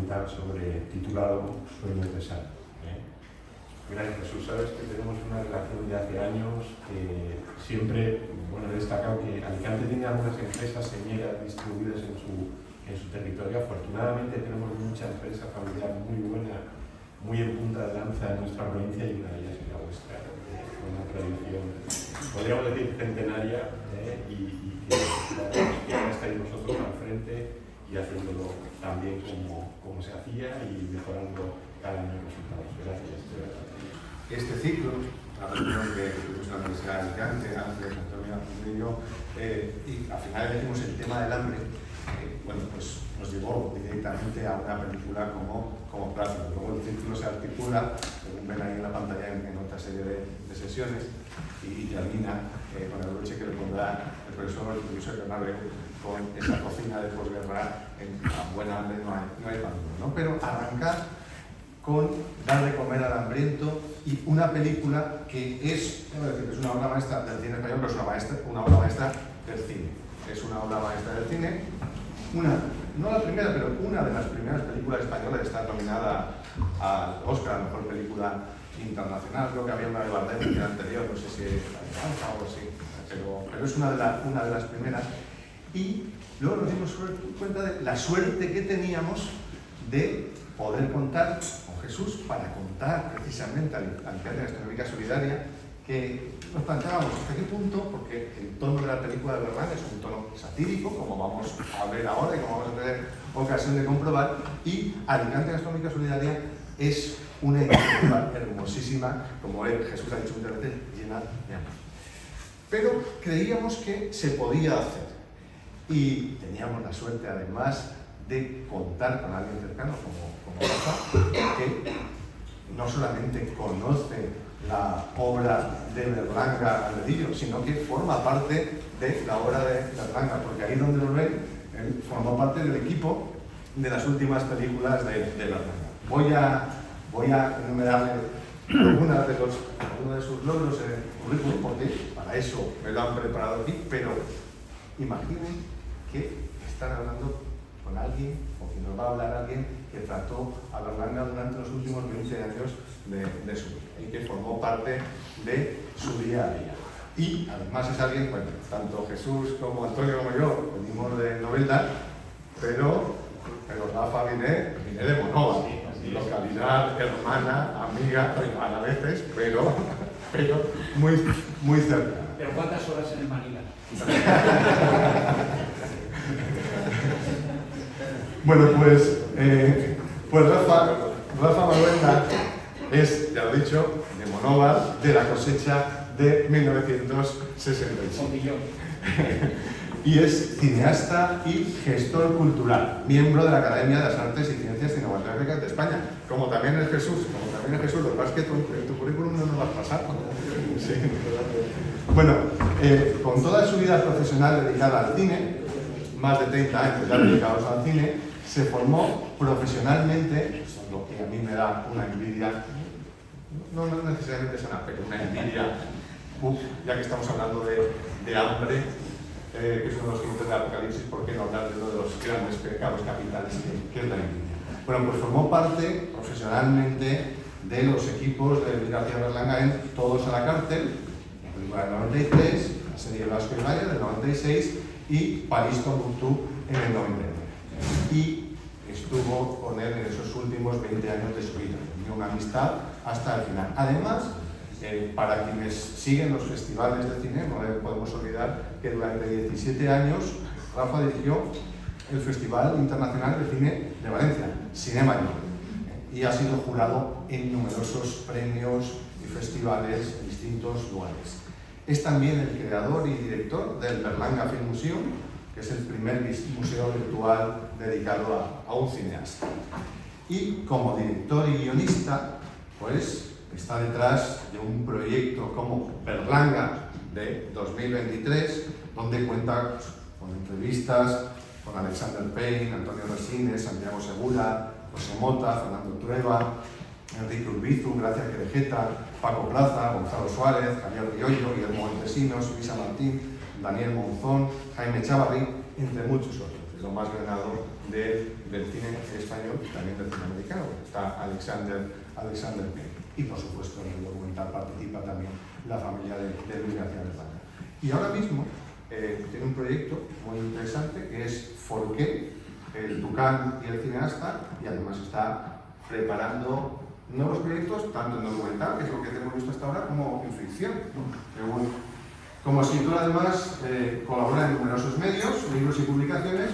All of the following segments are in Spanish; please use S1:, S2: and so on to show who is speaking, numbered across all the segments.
S1: comentar sobre titulado Sueños de Sal. Gracias, Jesús. Sabes que tenemos una relación de hace años que siempre, bueno, he destacado que Alicante tiene algunas empresas señeras distribuidas en su territorio. Afortunadamente tenemos mucha empresa familiar muy buena, muy en punta de lanza en nuestra provincia, y una de ellas es la vuestra, con una tradición, podríamos decir, centenaria, y que ahora estáis vosotros al frente y haciéndolo tan bien como se hacía y mejorando cada año los resultados. Gracias.
S2: Este ciclo, la reunión que tuvimos en la Universidad de Alicante, Ángeles, Antonio y yo, y al final elegimos el tema del hambre, bueno, pues nos llevó directamente a una película como Plaza. Luego el ciclo se articula, según ven ahí en la pantalla, en otra serie de sesiones, y termina con el broche que le pondrá el profesor Josep Bernabéu con esa cocina de posguerra. A buena hambre no hay pan, ¿no? Pero arranca con Dar de comer al hambriento, y una película que es una obra maestra del cine español, pero es una obra maestra del cine. Es una obra maestra del cine, no la primera, pero una de las primeras películas españolas. Está nominada al Oscar a Mejor Película Internacional. Creo que había una de Bardem que era anterior, no sé si o algo así, pero es una de las primeras. Y luego nos dimos cuenta de la suerte que teníamos de poder contar con Jesús para contar precisamente Alicante Gastronómica Solidaria, que nos planteábamos hasta qué punto, porque el tono de la película de Berlán es un tono satírico, como vamos a ver ahora y como vamos a tener ocasión de comprobar, y Alicante Gastronómica Solidaria es una iniciativa hermosísima, como Jesús ha dicho muchas veces, llena de amor. Pero creíamos que se podía hacer, y teníamos la suerte además de contar con alguien cercano como Rafa, que no solamente conoce la obra de Berlanga al dedillo, sino que forma parte de la obra de Berlanga, porque ahí donde lo ven, él formó parte del equipo de las últimas películas de Berlanga. Voy a enumerarle algunos de sus logros en el currículum, porque para eso me lo han preparado aquí, pero imaginen que están hablando con alguien, o que nos va a hablar alguien que trató a Berlanga durante los últimos 20 años de su vida y que formó parte de su día a día. Y además es alguien, bueno, tanto Jesús como Antonio como yo venimos de Novelda, pero Rafa viene de Monóvar, localidad hermana, amiga, a veces, pero muy cerca.
S3: ¿Pero cuántas horas en el Manila?
S2: Bueno, pues Rafa Maruenda es, ya lo he dicho, de Monóvar, de la cosecha de 1965. Y es cineasta y gestor cultural, miembro de la Academia de las Artes y Ciencias Cinematográficas de España, como también es Jesús. Lo que pasa es que tu currículum no nos va a pasar. Sí. Bueno, con toda su vida profesional dedicada al cine, más de 30 años ya dedicados al cine, se formó profesionalmente, lo que a mí me da una envidia, no necesariamente sana, pero una envidia, ya que estamos hablando de hambre, que es uno de los jinetes del Apocalipsis, ¿por qué no hablar de uno de los grandes pecados capitales que es la envidia? Bueno, pues formó parte profesionalmente de los equipos de Luis García Berlanga en Todos a la cárcel, la película del 93, la serie Blasco y Vaya del 96 y París Tombuctú en el 99. Y estuvo con él en esos últimos 20 años de su vida, tenía una amistad hasta el final. Además, para quienes siguen los festivales de cine, no podemos olvidar que durante 17 años Rafa dirigió el Festival Internacional de Cine de Valencia, Cinema y ha sido jurado en numerosos premios y festivales en distintos lugares. Es también el creador y director del Berlanga Film Museum, que es el primer museo virtual dedicado a un cineasta. Y como director y guionista, pues está detrás de un proyecto como Berlanga de 2023, donde cuenta con entrevistas con Alexander Payne, Antonio Resines, Santiago Segura, José Mota, Fernando Trueba, Enrique Urbizu, Gracia Querejeta, Paco Plaza, Gonzalo Suárez, Javier Riollo, Guillermo Montesinos, Luisa Martín, Daniel Monzón, Jaime Chavarri, entre muchos otros. Es lo más ganado del cine español y también del cine americano. Está Alexander Payne. Y por supuesto en el documental participa también la familia de Luis García Berlanga. Y ahora mismo tiene un proyecto muy interesante que es ¿Por qué? El Tucán y el cineasta, y además está preparando nuevos proyectos, tanto en documental, que es lo que hemos visto hasta ahora, como en ficción. Como escritor, además, colabora en numerosos medios, libros y publicaciones,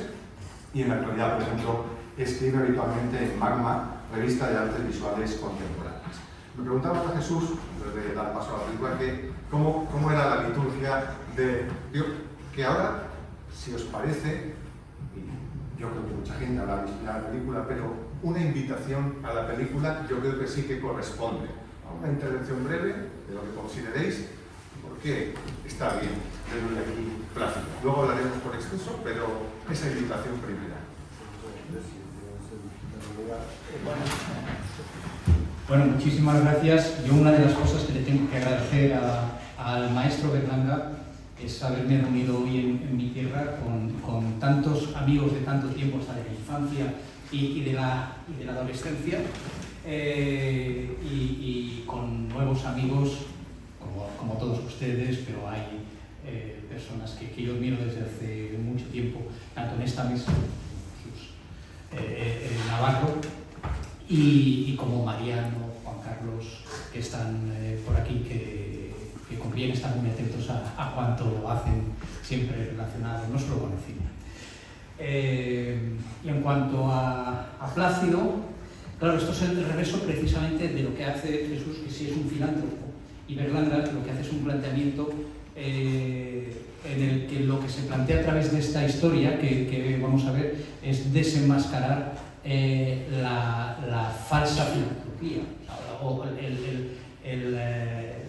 S2: y en la actualidad, por ejemplo, escribe habitualmente en Magma, revista de artes visuales contemporáneas. Me preguntaba a Jesús, antes de dar paso a la película, que cómo era la liturgia que ahora, si os parece, y yo creo que mucha gente habrá visto la película, pero una invitación a la película yo creo que sí que corresponde a una intervención breve de lo que consideréis, porque está bien desde aquí plástico. Luego hablaremos por extenso, pero esa invitación primera.
S3: Bueno, muchísimas gracias. Yo una de las cosas que le tengo que agradecer al maestro Berlanga es haberme reunido hoy en mi tierra con tantos amigos de tanto tiempo, hasta de la infancia y de la adolescencia, y con nuevos amigos, como todos ustedes, pero hay personas que yo admiro desde hace mucho tiempo, tanto en esta mesa, Jesús Navarro, y como Mariano, Juan Carlos, que están por aquí, que conviene estar muy atentos a cuanto hacen, siempre relacionado, no solo con el cine. Y en cuanto a Plácido, claro, esto es el reverso precisamente de lo que hace Jesús, que sí es un filántropo, y Berlanga lo que hace es un planteamiento en el que lo que se plantea a través de esta historia que vamos a ver es desenmascarar la falsa filantropía, o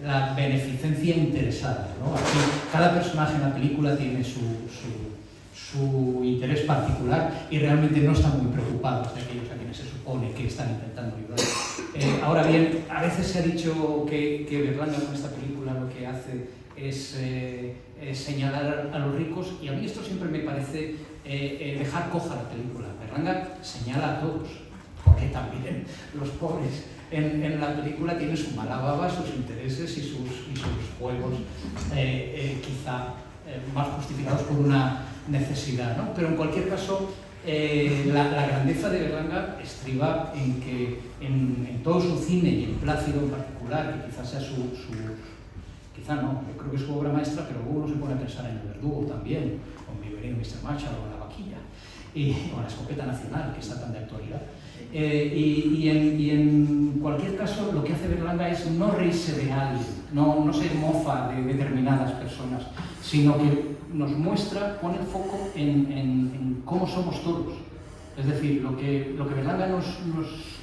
S3: la beneficencia interesada, ¿no? Aquí cada personaje en la película tiene su interés particular y realmente no están muy preocupados de aquellos a quienes se supone que están intentando ayudar. Ahora bien, a veces se ha dicho que Berlanga con esta película lo que hace es señalar a los ricos, y a mí esto siempre me parece dejar coja la película. Berlanga señala a todos, porque también los pobres en la película tienen su mala baba, sus intereses y sus juegos, quizá más justificados por una necesidad, ¿no? Pero en cualquier caso, la grandeza de Berlanga estriba en que en todo su cine, y en Plácido en particular, que quizás sea quizá no, yo creo que es su obra maestra, pero luego uno se pone a pensar en El Verdugo también, o en Bienvenido Mr. Marshall, o en La Vaquilla, o en La Escopeta Nacional, que está tan de actualidad. Y en cualquier caso, lo que hace Berlanga es no reírse de alguien, no se mofa de determinadas personas, sino que nos muestra, pone el foco en cómo somos todos. Es decir, lo que Berlanga nos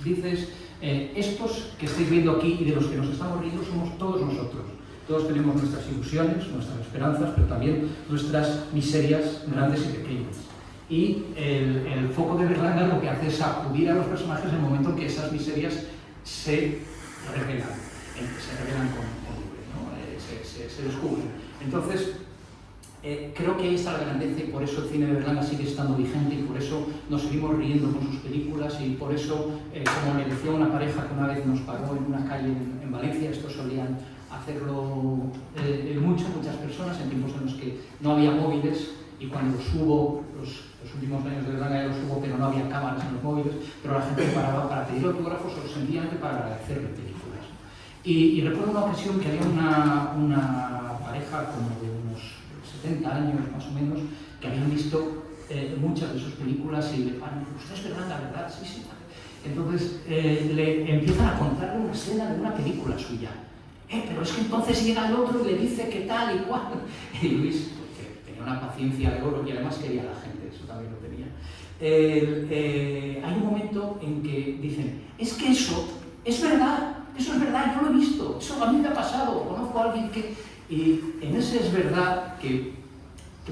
S3: dice es, estos que estáis viendo aquí y de los que nos estamos riendo somos todos nosotros. Todos tenemos nuestras ilusiones, nuestras esperanzas, pero también nuestras miserias grandes y pequeñas. Y el foco de Berlanga lo que hace es acudir a los personajes en el momento en que esas miserias se revelan con luz, ¿no? se descubren. Entonces, creo que ahí está la grandeza, y por eso el cine de Berlanga sigue estando vigente, y por eso nos seguimos riendo con sus películas, y por eso, como le decía una pareja que una vez nos paró en una calle en Valencia, esto solían hacerlo muchas personas en tiempos en los que no había móviles, y cuando los hubo, los últimos años de Berlanga ya los hubo, pero no había cámaras en los móviles, pero la gente paraba para pedir autógrafos o sencillamente para agradecerle películas. Y recuerdo una ocasión que había una pareja como de unos 70 años más o menos, que habían visto muchas de sus películas y le paran, ¿usted es Berlanga, verdad? Sí, sí. Entonces le empiezan a contarle una escena de una película suya. Pero es que entonces llega el otro y le dice que tal y cual. Y Luis, que tenía una paciencia de oro y además quería a la gente, eso también lo tenía. Hay un momento en que dicen, es que eso es verdad, yo lo he visto, eso a mí me ha pasado, conozco a alguien que... Y en ese es verdad que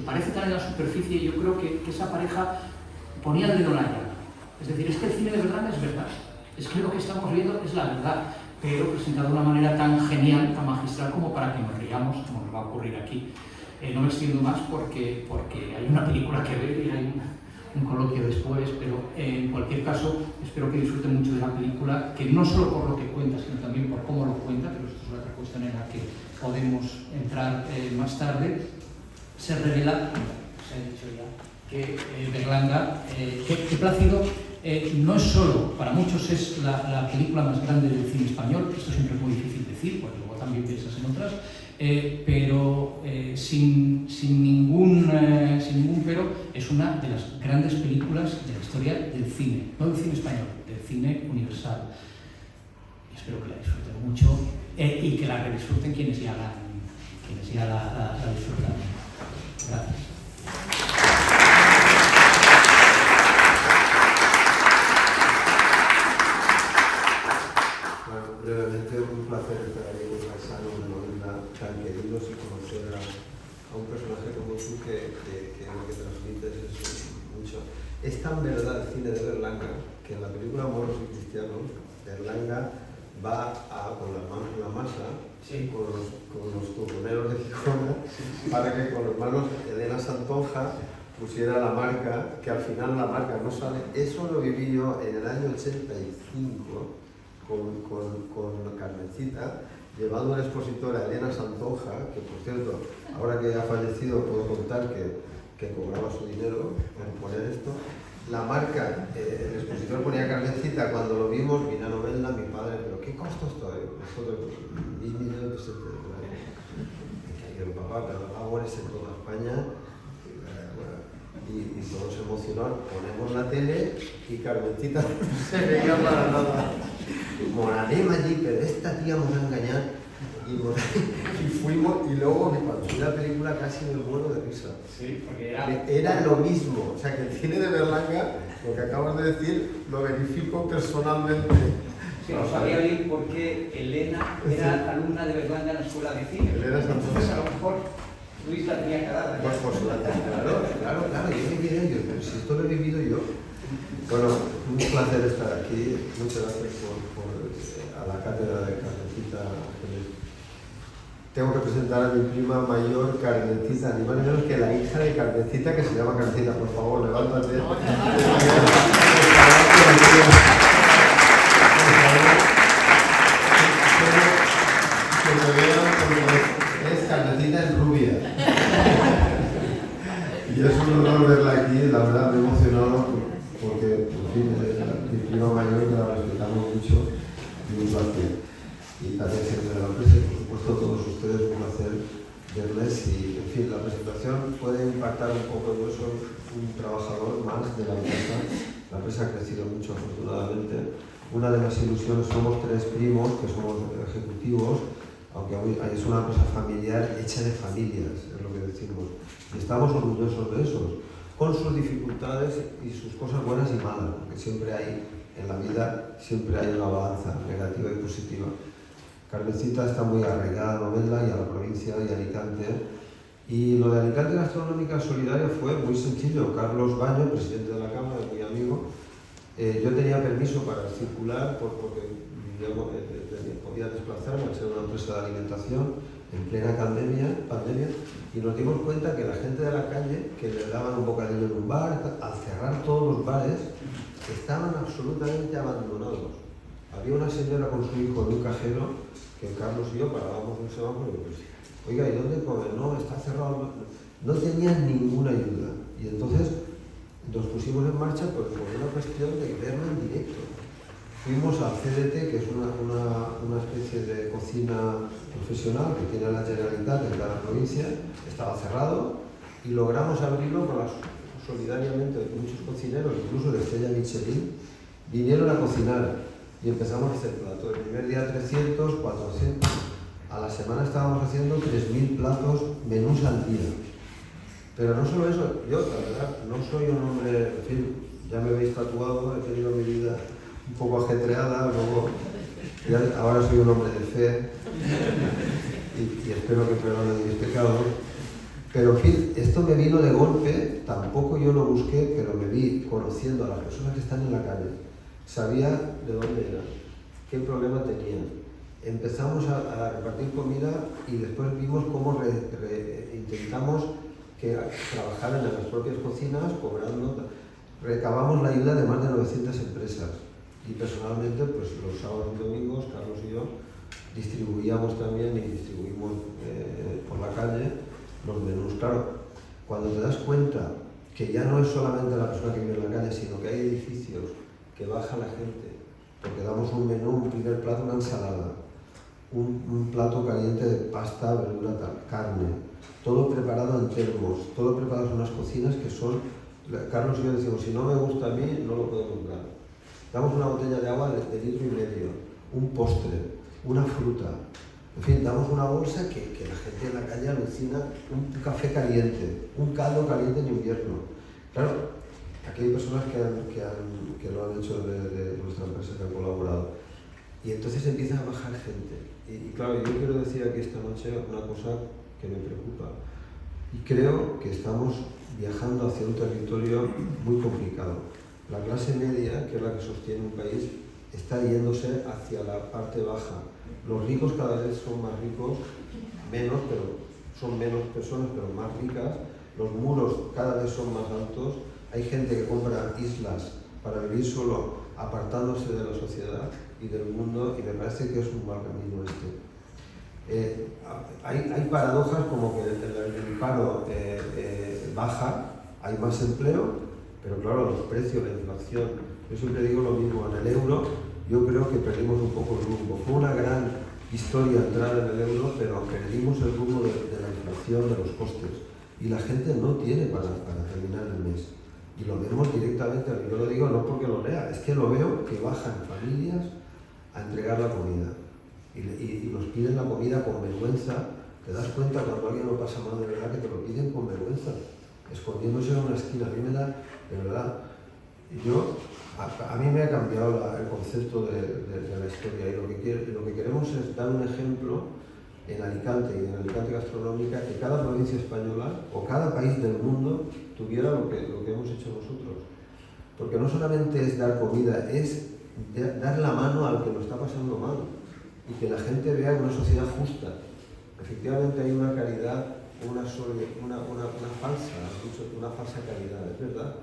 S3: parece tan en la superficie, yo creo que esa pareja ponía el dedo en la llaga. Es decir, es que el cine de Berlanga es verdad, es que lo que estamos viendo es la verdad, pero presentado de una manera tan genial, tan magistral, como para que nos riamos, como nos va a ocurrir aquí. No me extiendo más porque hay una película que ver y hay un coloquio después, pero en cualquier caso espero que disfruten mucho de la película, que no solo por lo que cuenta, sino también por cómo lo cuenta, pero esto es otra cuestión en la que podemos entrar más tarde. Se revela, se ha dicho ya, que Berlanga, que Plácido no es solo, para muchos es la película más grande del cine español, esto siempre es muy difícil decir, porque luego también piensas en otras, pero sin ningún pero, es una de las grandes películas de la historia del cine, no del cine español, del cine universal. Y espero que la disfruten mucho y que la disfruten quienes ya la disfrutaron. Gracias.
S4: Bueno, brevemente, un placer estar aquí con Paisano, una novela tan queridos y conocer a un personaje como tú que lo que transmites es mucho. Es tan verdad el cine de Berlanga que en la película Moros y Cristianos, Berlanga va con las manos en la masa, sí, con los turboneros de Gijona, para que con los manos Elena Santonja pusiera la marca, que al final la marca no sale. Eso lo viví yo en el año 85 con Carmencita, llevando a la expositora Elena Santonja, que por cierto, ahora que ha fallecido puedo contar que cobraba su dinero por poner esto. La marca, el expositor ponía Carmencita, cuando lo vimos, vine a Novelda, mi padre, pero ¿qué costó esto? Nosotros, 10 millones de pesetas. Y el papá, pero ahora es en toda España. Y todos se emocionaron, ponemos la tele y Carmencita se veía para nada. Moraremos allí, pero esta tía nos va a engañar. Y fuimos, y luego cuando vi la película casi me muero de risa.
S3: Sí, porque
S4: era lo mismo. O sea, que el cine de Berlanga, lo que acabas de decir, lo verifico personalmente.
S3: Sí, no sabía bien por qué Elena era alumna de Berlanga en la escuela de cine. Entonces, a lo mejor Luis la tenía calada.
S4: Claro, yo me quedé pero si esto lo he vivido yo. Bueno, un placer estar aquí. Muchas gracias a la cátedra de Carmencita. Tengo que presentar a mi prima mayor, Carmencita, ni más ni menos que la hija de Carmencita, que se llama Carmencita. Por favor, levántate. Que me vean porque es Carmencita en rubia. Y es un honor verla aquí, la verdad me he emocionado porque, en fin, mi prima mayor, que la respetamos mucho, y un placer. Y también gente de la empresa, y por supuesto todos ustedes, un placer verles. Y, en fin, la presentación puede impactar un poco. Yo soy un trabajador más de la empresa. La empresa ha crecido mucho, afortunadamente. Una de las ilusiones, somos 3 primos que somos ejecutivos, aunque es una empresa familiar hecha de familias, es lo que decimos. Y estamos orgullosos de eso, con sus dificultades y sus cosas buenas y malas, porque siempre hay, en la vida, siempre hay una balanza negativa y positiva. Carmencita está muy arraigada a Novelda y a la provincia y a Alicante. Y lo de Alicante Gastronómica Solidaria fue muy sencillo. Carlos Baño, presidente de la Cámara, muy amigo, yo tenía permiso para circular porque podía desplazarme al ser una empresa de alimentación en plena pandemia, y nos dimos cuenta que la gente de la calle, que le daban un bocadillo en un bar, al cerrar todos los bares, estaban absolutamente abandonados. Había una señora con su hijo en un cajero, que Carlos y yo parábamos en un semáforo y pues, oiga, ¿y dónde comen? No, está cerrado. No tenían ninguna ayuda. Y entonces nos pusimos en marcha por una cuestión de verlo en directo. Fuimos al CDT, que es una especie de cocina profesional que tiene la Generalitat en cada provincia, estaba cerrado, y logramos abrirlo solidariamente. Muchos cocineros, incluso de Estrella Michelin, vinieron a cocinar y empezamos a hacer platos. El primer día 300, 400. A la semana estábamos haciendo 3.000 platos, menús al día. Pero no solo eso, yo la verdad no soy un hombre, en fin, ya me habéis tatuado, he tenido mi vida un poco ajetreada, ahora soy un hombre de fe y espero que perdonen mis pecados. Pero en fin, esto me vino de golpe, tampoco yo lo busqué, pero me vi conociendo a las personas que están en la calle. Sabía de dónde eran, qué problema tenían. Empezamos a repartir comida y después vimos cómo intentamos que trabajaran en las propias cocinas, cobrando. recabamos la ayuda de más de 900 empresas y personalmente pues los sábados y domingos Carlos y yo distribuíamos también y distribuimos por la calle los menús. Claro, cuando te das cuenta que ya no es solamente la persona que vive en la calle, sino que hay edificios que baja la gente, porque damos un menú, un primer plato, una ensalada, un plato caliente de pasta, verdura, carne, todo preparado en termos, todo preparado en unas cocinas que son, Carlos y yo decimos, si no me gusta a mí, no lo puedo comprar. Damos una botella de agua de litro y medio, un postre, una fruta, en fin, damos una bolsa que la gente en la calle alucina, un café caliente, un caldo caliente en invierno. Claro, aquí hay personas que lo han hecho de nuestra empresa, que han colaborado. Y entonces empieza a bajar gente. Y claro, yo quiero decir aquí esta noche una cosa que me preocupa. Y creo que estamos viajando hacia un territorio muy complicado. La clase media, que es la que sostiene un país, está yéndose hacia la parte baja. Los ricos cada vez son más ricos, son menos personas, pero más ricas. Los muros cada vez son más altos. Hay gente que compra islas para vivir solo, apartándose de la sociedad y del mundo, y me parece que es un mal camino este. Hay paradojas como que el paro baja, hay más empleo, pero claro, los precios, la inflación. Yo siempre digo lo mismo, en el euro yo creo que perdimos un poco el rumbo. Fue una gran historia entrar en el euro, pero perdimos el rumbo de la inflación, de los costes. Y la gente no tiene para terminar el mes. Y lo vemos directamente, yo lo digo no porque lo lea, es que lo veo que bajan familias a entregar la comida. Y nos piden la comida con vergüenza. Te das cuenta cuando alguien lo pasa mal de verdad que te lo piden con vergüenza, escondiéndose en una esquina. A mí me da, de verdad, a mí me ha cambiado el concepto de la historia, y lo que queremos es dar un ejemplo en Alicante y en Alicante Gastronómica, que cada provincia española o cada país del mundo tuviera lo que hemos hecho nosotros. Porque no solamente es dar comida, es dar la mano al que lo está pasando mal y que la gente vea una sociedad justa. Efectivamente hay una caridad, una falsa caridad, es verdad.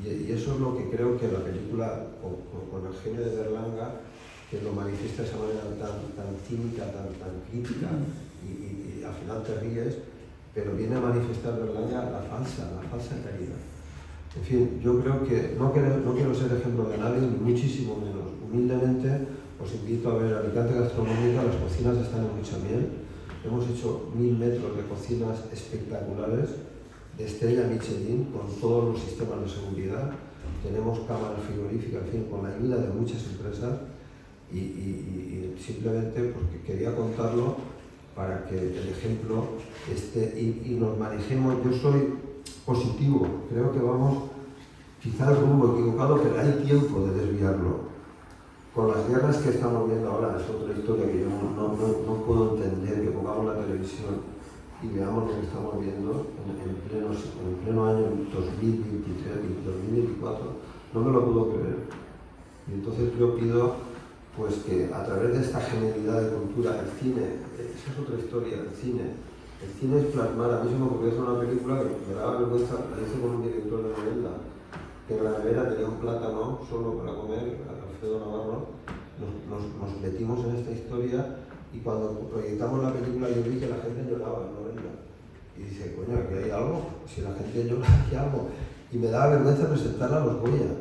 S4: Y eso es lo que creo que la película, con el genio de Berlanga, que lo manifiesta de esa manera tan cínica, tan crítica, y al final te ríes, pero viene a manifestar Berlanga la falsa caridad. En fin, yo creo que no quiero ser ejemplo de nadie, ni muchísimo menos. Humildemente os invito a ver Alicante Gastronómica, las cocinas están en Muchamiel. Hemos hecho 1000 metros de cocinas espectaculares, de estrella Michelin, con todos los sistemas de seguridad. Tenemos cámaras frigoríficas, en fin, con la ayuda de muchas empresas. Y simplemente porque quería contarlo para que el ejemplo esté y nos manejemos. Yo soy positivo, creo que vamos quizá al rumbo equivocado, pero hay tiempo de desviarlo. Con las guerras que estamos viendo ahora, es otra historia que yo no puedo entender, que pongamos la televisión y veamos lo que estamos viendo en pleno año 2023 y 2024, no me lo puedo creer. Y entonces yo pido pues que a través de esta genialidad de cultura, el cine, esa es otra historia, el cine es plasmar. A mí se me ocurrió hacer una película que me daba vergüenza, la hice con un director de novela, que en la nevera tenía un plátano solo para comer, Alfredo Navarro. Nos metimos en esta historia y cuando proyectamos la película yo vi que la gente lloraba en novela. Y dice, coño, aquí hay algo, si la gente llora, hay algo. Y me daba vergüenza presentarla a los Goya.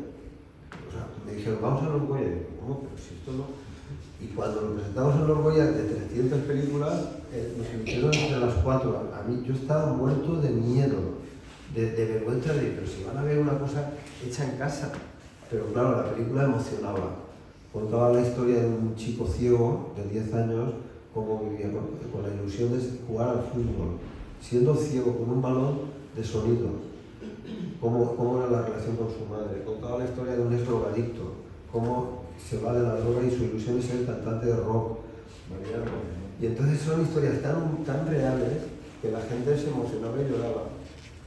S4: O sea, me dijeron, vamos a los Goya. Y yo, ¿cómo? Pero si esto no... Y cuando lo presentamos en los Goya, de 300 películas, nos emitieron entre las 4. A mí yo estaba muerto de miedo, de vergüenza, pero si van a ver una cosa hecha en casa. Pero claro, la película emocionaba. Contaba la historia de un chico ciego de 10 años, cómo vivía con la ilusión de jugar al fútbol, siendo ciego, con un balón de sonido, cómo era la relación con su madre. Contaba la historia de un ex drogadicto, cómo se va de la droga y su ilusión es ser cantante de rock. Y entonces son historias tan reales que la gente se emocionaba y lloraba.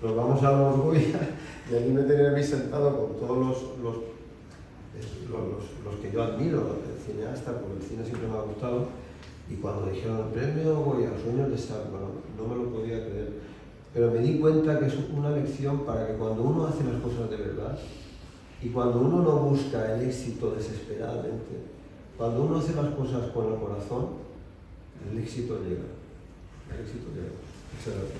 S4: Nos vamos a los Goya y allí me tenía a mí sentado con todos los que yo admiro, el cineasta, porque el cine siempre me ha gustado. Y cuando dijeron el premio Goya, Sueños de Salva, no me lo podía creer. Pero me di cuenta que es una lección para que cuando uno hace las cosas de verdad, Y cuando uno no busca el éxito desesperadamente, cuando uno hace las cosas con el corazón, el éxito llega. El éxito llega. Muchas gracias.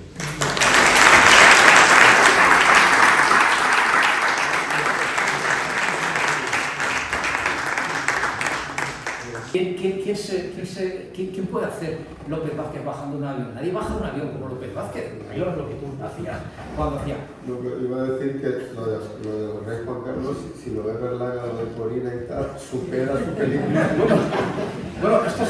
S3: ¿Quién puede hacer López Vázquez bajando un avión? Nadie baja un avión como López Vázquez. Yo es lo que tú hacías cuando hacía.
S4: Lo que iba a decir que lo de Rey Juan Carlos, si lo ve Berlanga, lo de Corina y tal, supera su película.
S3: Bueno, esto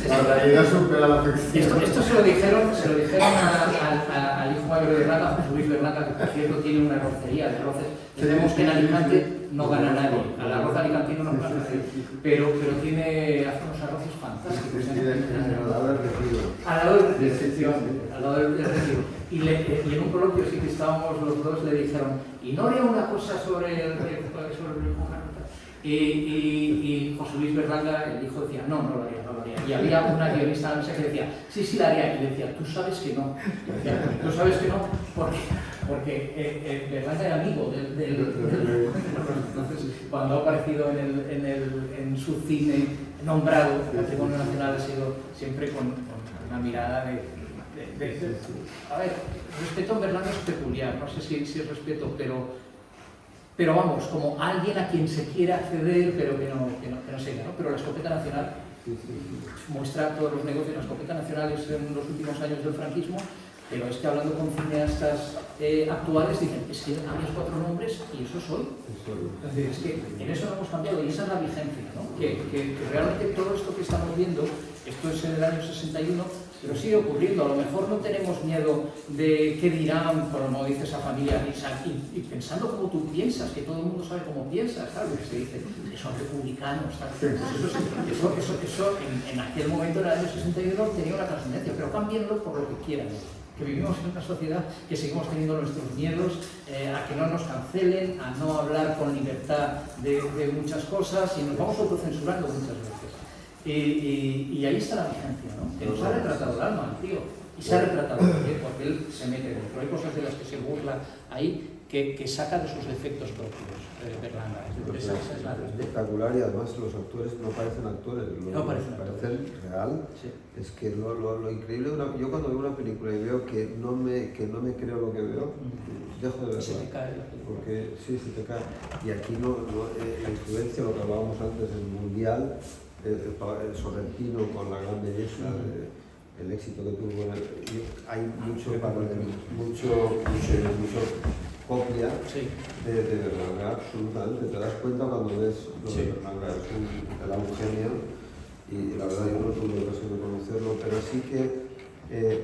S4: la realidad supera la ficción.
S3: Esto se lo dijeron al hijo mayor de Berlanga, José Luis Berlanga, que por cierto tiene una arrocería de arroces. Sabemos que en Alicante no gana nadie, al arroz alicantino no gana nadie, pero hace unos arroces fantásticos.
S4: Al lado del retiro.
S3: Al lado del retiro, al lado del retiro. Y en un coloquio sí que estábamos los dos, le dijeron, ¿y no haría una cosa sobre el y José Luis Berlanga, el hijo, decía, no lo haría. Y había una guionista que decía, sí, la haría. Y le decía, tú sabes que no. Tú sabes que no, porque Berlanga era amigo del entonces, cuando ha aparecido en su cine nombrado, el Patrimonio Nacional ha sido siempre con una mirada de a ver, respeto a Berlanga es peculiar, no sé si es respeto, pero vamos, como alguien a quien se quiere acceder, pero que no se diga, ¿no? Pero la escopeta nacional muestra todos los negocios. La escopeta nacional es en los últimos años del franquismo, pero es que hablando con cineastas actuales dicen, es que habías 4 nombres y eso soy. Entonces, es que en eso no hemos cambiado y esa es la vigencia, ¿no? Que realmente todo esto que estamos viendo, esto es en el año 61, pero sigue ocurriendo. A lo mejor no tenemos miedo de qué dirán, como dice esa familia, y pensando como tú piensas, que todo el mundo sabe cómo piensas, ¿sabes? Se dice que son republicanos, ¿sabes? Eso en aquel momento, en el año 61, tenía una trascendencia, pero cámbienlo por lo que quieran. Que vivimos en una sociedad que seguimos teniendo nuestros miedos a que no nos cancelen, a no hablar con libertad de muchas cosas y nos vamos autocensurando muchas veces. Y ahí está la vigencia, ¿no? Que nos ha retratado el alma, tío. Y se ha retratado porque él se mete dentro. Hay cosas de las que se burla ahí que saca de sus defectos propios, Berlanga. Esa es la
S4: espectacular y además los actores no parecen actores, parecen real.
S3: Sí.
S4: Es que lo increíble, yo cuando veo una película y veo que no me creo lo que veo, dejo de verla.
S3: Se te cae la película.
S4: Porque sí, se te cae. Y aquí la influencia, lo que hablábamos antes, el mundial, el Sorrentino con la gran belleza, el éxito que tuvo, hay mucho copia de Berlanga, absolutamente. Te das cuenta cuando ves lo de Berlanga, era un genio y la verdad yo no tuve ocasión de conocerlo, pero sí que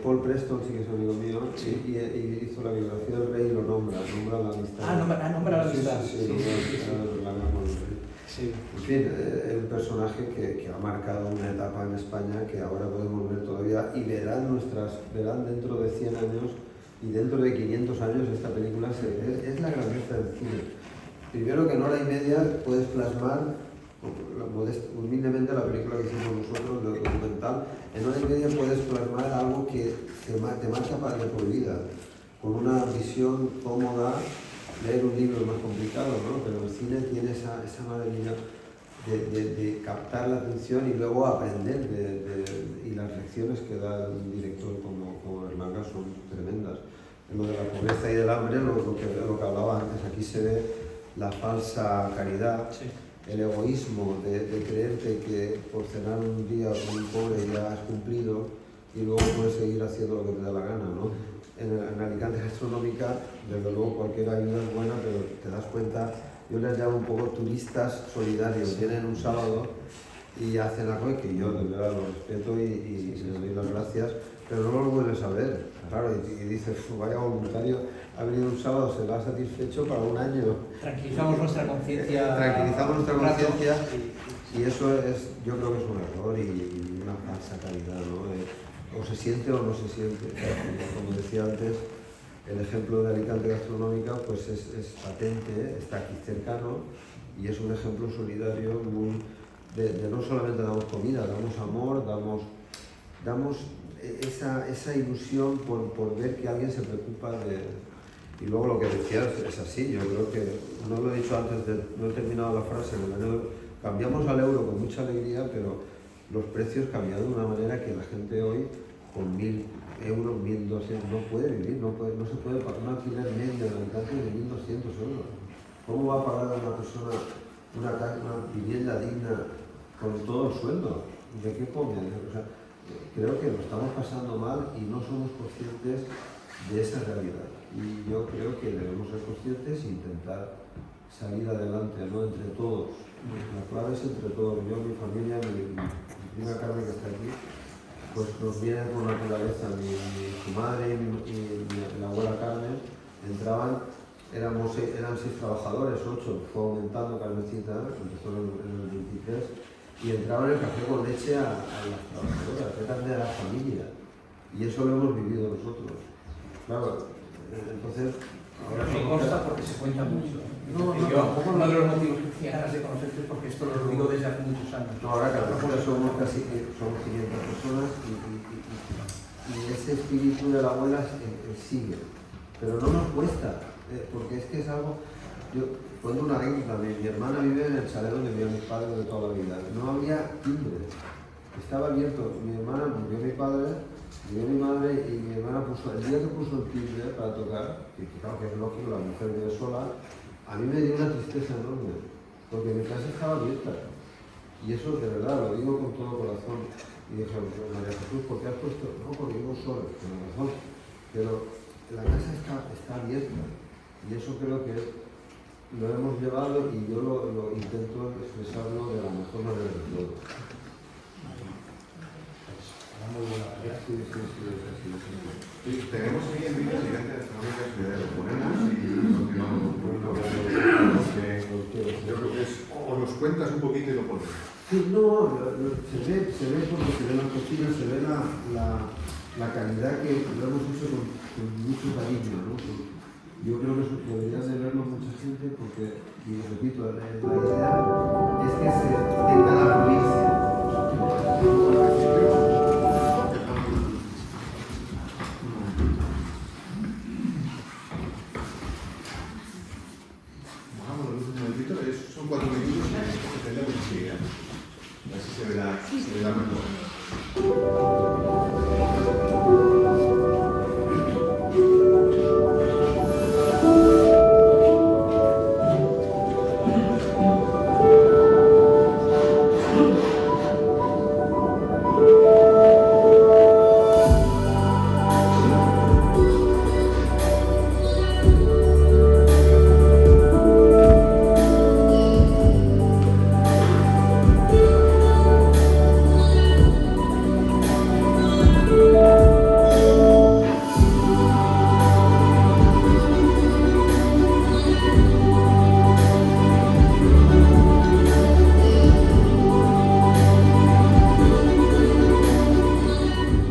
S4: Paul Preston, sí que es amigo mío, y hizo la biografía del rey y lo nombra la amistad.
S3: Nombra la amistad.
S4: Berlanga con el rey. Sí. En fin, es un personaje que ha marcado una etapa en España que ahora podemos ver todavía y verán dentro de 100 años y dentro de 500 años esta película es la grandeza del cine. Primero que en hora y media puedes plasmar, humildemente la película que hicimos nosotros, el documental, en hora y media puedes plasmar algo que te marca de por vida, con una visión cómoda. Leer un libro es más complicado, ¿no? Pero el cine tiene esa maravilla de captar la atención y luego aprender y las lecciones que da un director como Berlanga son tremendas. En lo de la pobreza y del hambre, lo que hablaba antes, aquí se ve la falsa caridad, el egoísmo de creerte que por cenar un día con un pobre ya has cumplido y luego puedes seguir haciendo lo que te da la gana, ¿no? En Alicante Gastronómica, desde luego cualquier ayuda es buena, pero te das cuenta, yo les llamo un poco turistas solidarios, vienen un sábado y hacen algo que yo de verdad lo respeto y les doy las gracias, pero no lo vuelves a ver, claro, y dices, vaya voluntario, ha venido un sábado, se va satisfecho para un año.
S3: Tranquilizamos nuestra conciencia.
S4: Y eso yo creo que es un error y una falsa calidad, ¿no? O se siente o no se siente. Como decía antes, el ejemplo de Alicante Gastronómica pues es patente, está aquí cercano y es un ejemplo solidario de no solamente damos comida, damos amor, damos esa ilusión por ver que alguien se preocupa Y luego lo que decías es así, yo creo que, no lo he dicho antes, no he terminado la frase, cambiamos al euro con mucha alegría, pero los precios cambian de una manera que la gente hoy con 1.000 euros, 1.200 no puede vivir, no se puede pagar un alquiler medio de Alicante de 1.200 euros. ¿Cómo va a pagar a una persona una vivienda digna con todo el sueldo? ¿De qué come? O sea, creo que lo estamos pasando mal y no somos conscientes de esa realidad. Y yo creo que debemos ser conscientes e intentar salir adelante, ¿no? Entre todos. La clave es entre todos. Yo, mi familia, mi prima Carmen que está aquí, pues nos viene por naturaleza. Su madre y la abuela Carmen entraban, eran 6 trabajadores, 8, fue aumentando Carmencita, empezó en el 23, y entraban el café con leche a las trabajadoras, eran de la familia. Y eso lo hemos vivido nosotros. Claro, entonces...
S3: Ahora me consta porque se cuenta mucho.
S4: No,
S3: uno de los motivos que tenía ganas de conocerte es porque esto lo digo desde hace muchos años.
S4: No, ahora claro, somos 500 personas y ese espíritu de la abuela sigue. Pero no nos cuesta, porque es que es algo... Yo cuento una anécdota, mi hermana vive en el chalet donde vivían mis padres de toda la vida. No había timbre, estaba abierto. Mi hermana murió mi padre, murió mi madre y mi hermana el día que puso el timbre para tocar, que claro que es lógico, la mujer vive sola, a mí me dio una tristeza enorme, porque mi casa estaba abierta. Y eso de verdad, lo digo con todo corazón. Y dije, María Jesús, ¿por qué has puesto? No, porque vivo solo, con razón. Pero la casa está abierta. Y eso creo que lo hemos llevado y yo lo intento expresarlo de la mejor manera de todo.
S3: Muy buena manera.
S4: Sí.
S2: Tenemos ahí en vídeo Alicante Gastronómica Ciudad, lo ponemos y continuamos. Yo creo que es, o nos cuentas un poquito y lo ponemos.
S4: Sí, no, se ve porque se ve la cocina, se ve la calidad que lo hemos hecho con mucho cariño, ¿no? Yo creo que deberías de verlo mucha gente porque, y repito, la idea es que en cada provincia.
S2: Son 4 minutos y esto se ve enseguida. Así se verá mejor.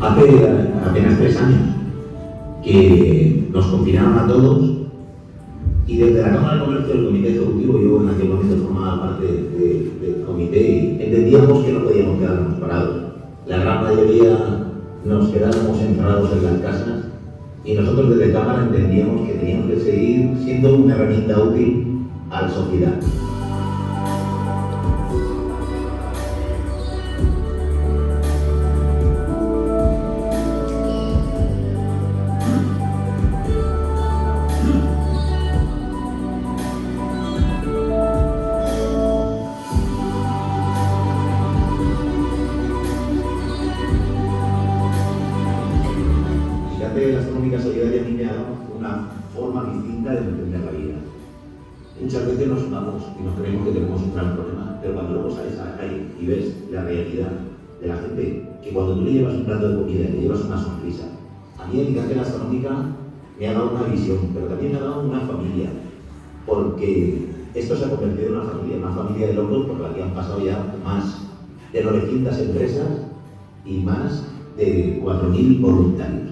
S5: Hace apenas 3 años que nos confinaron a todos y desde la Cámara de Comercio del Comité Ejecutivo, yo en aquel momento formaba parte del comité y entendíamos que no podíamos quedarnos parados. La gran mayoría nos quedábamos encerrados en las casas y nosotros desde Cámara entendíamos que teníamos que seguir siendo una herramienta útil a la sociedad. La Gastronómica Solidaria a mí me ha dado una forma distinta de entender la vida. Muchas veces nos sumamos y nos creemos que tenemos un gran problema, pero cuando luego sales a la calle y ves la realidad de la gente, que cuando tú le llevas un plato de comida, le llevas una sonrisa, a mí Alicante Gastronómica me ha dado una visión, pero también me ha dado una familia, porque esto se ha convertido en una familia de locos por la que han pasado ya más de 900 empresas y más de 4.000 voluntarios.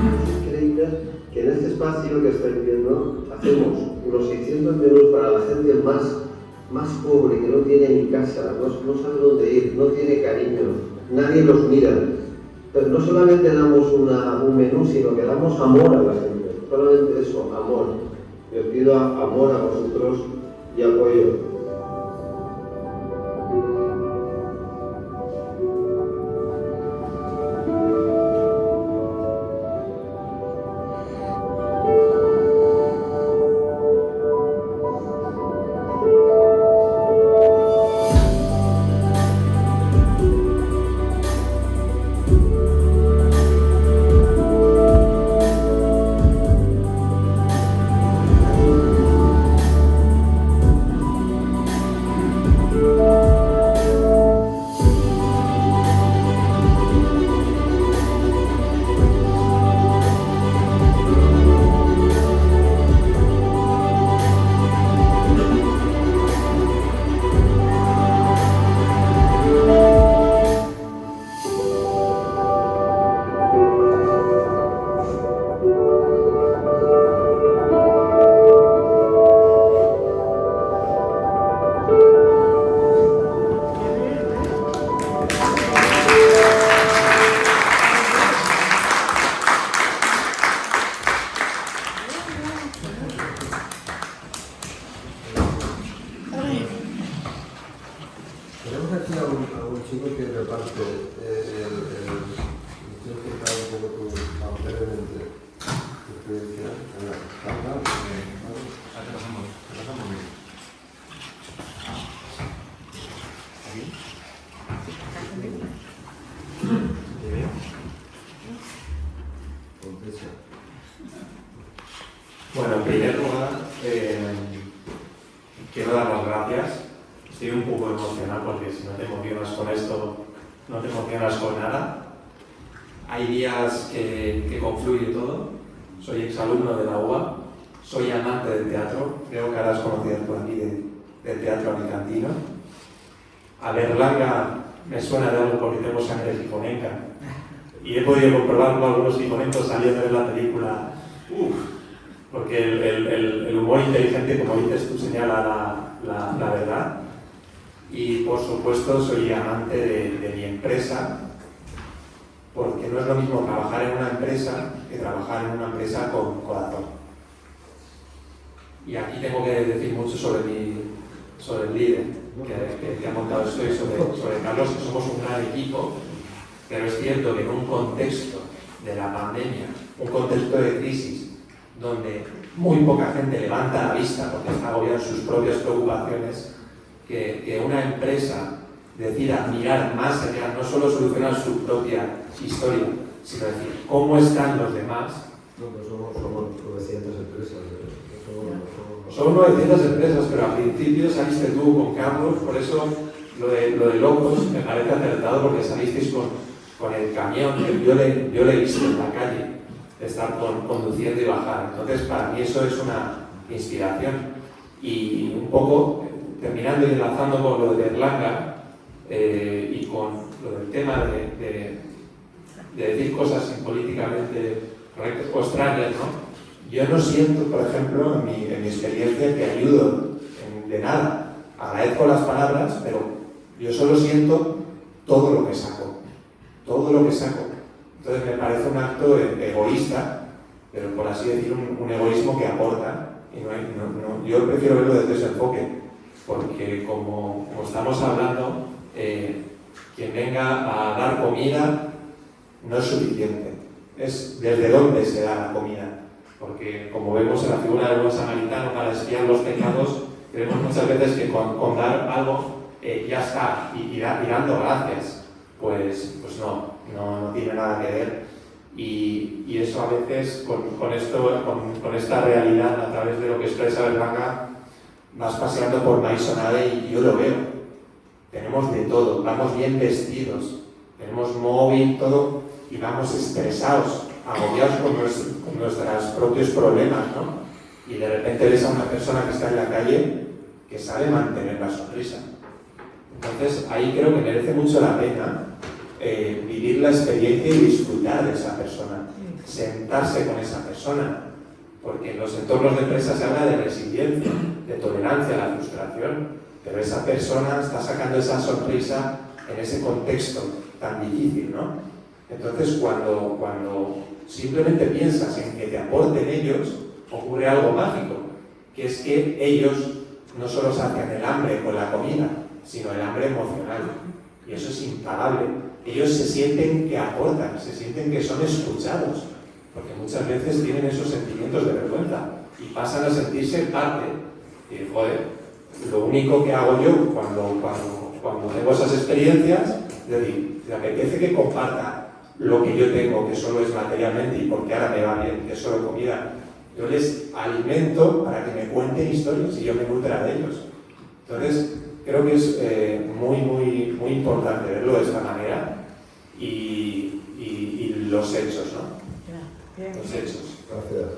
S4: Es increíble que en este espacio que estáis viendo hacemos unos 600 menús para la gente más pobre, que no tiene ni casa, no sabe dónde ir, no tiene cariño, nadie los mira. Entonces no solamente damos un menú, sino que damos amor a la gente. Solamente eso, amor. Y os pido amor a vosotros y apoyo. Tenemos aquí a un chico que reparte tienes que contar un poco tu brevemente tu experiencia.
S1: Bueno, en primer lugar, quiero dar las gracias. Estoy un poco emocionado porque si no te emocionas con esto, no te emocionas con nada. Hay días que confluye todo. Soy exalumno de la UBA, soy amante del teatro, creo que harás conocidas por aquí del teatro alicantino. A Berlanga me suena de algo porque tengo sangre gijonenca y he podido comprobar con algunos gijonecos saliendo de la película. Porque el humor inteligente, como dices tú, señala la verdad. Y por supuesto soy amante de mi empresa, porque no es lo mismo trabajar en una empresa que trabajar en una empresa con corazón. Y aquí tengo que decir mucho sobre el líder que ha montado esto y sobre Carlos, que somos un gran equipo, pero es cierto que en un contexto de la pandemia, un contexto de crisis, donde muy poca gente levanta la vista porque está agobiada en sus propias preocupaciones, que una empresa decida mirar más allá, no solo solucionar su propia historia, sino decir cómo están los demás.
S4: No, pero somos 900 empresas.
S1: Son 900 empresas, pero al principio saliste tú con Carlos, por eso lo de locos me parece acertado, porque salisteis con el camión, que yo le he visto en la calle, estar conduciendo y bajar. Entonces, para mí eso es una inspiración. Y un poco, terminando y enlazando con lo de Berlanga y con lo del tema de decir cosas impolíticamente correctas o extrañas, ¿no? Yo no siento, por ejemplo, en mi experiencia, que ayudo de nada. Agradezco las palabras, pero yo solo siento todo lo que saco. Todo lo que saco. Entonces me parece un acto egoísta, pero por así decir, un egoísmo que aporta. Y yo prefiero verlo desde ese enfoque, porque como estamos hablando, quien venga a dar comida no es suficiente. Es desde dónde se da la comida. Porque como vemos en la figura del buen samaritano, para expiar los pecados, creemos muchas veces que con dar algo ya está, y dando gracias, pues no tiene nada que ver. Y eso a veces, con esta realidad, a través de lo que expresa Berlanga, vas paseando por Maisonade y yo lo veo. Tenemos de todo, vamos bien vestidos, tenemos móvil, todo, y vamos estresados, agobiados con nuestros propios problemas, ¿no? Y de repente ves a una persona que está en la calle que sabe mantener la sonrisa. Entonces ahí creo que merece mucho la pena
S6: vivir la experiencia y disfrutar de esa persona, sentarse con esa persona, porque en los entornos de empresa se habla de resiliencia, de tolerancia a la frustración, pero esa persona está sacando esa sonrisa en ese contexto tan difícil, ¿no? Entonces, cuando simplemente piensas en que te aporten ellos, ocurre algo mágico, que es que ellos no solo sacian el hambre con la comida, sino el hambre emocional. Y eso es impagable. Ellos se sienten que aportan, se sienten que son escuchados, porque muchas veces tienen esos sentimientos de vergüenza y pasan a sentirse parte. Y joder, lo único que hago yo cuando tengo esas experiencias, es decir, me apetece que comparta lo que yo tengo, que solo es materialmente y porque ahora me va bien, que es solo comida. Yo les alimento para que me cuenten historias y yo me nutra de ellos. Entonces, creo que es muy importante verlo de esta manera y los hechos, ¿no? Los hechos.
S4: Gracias.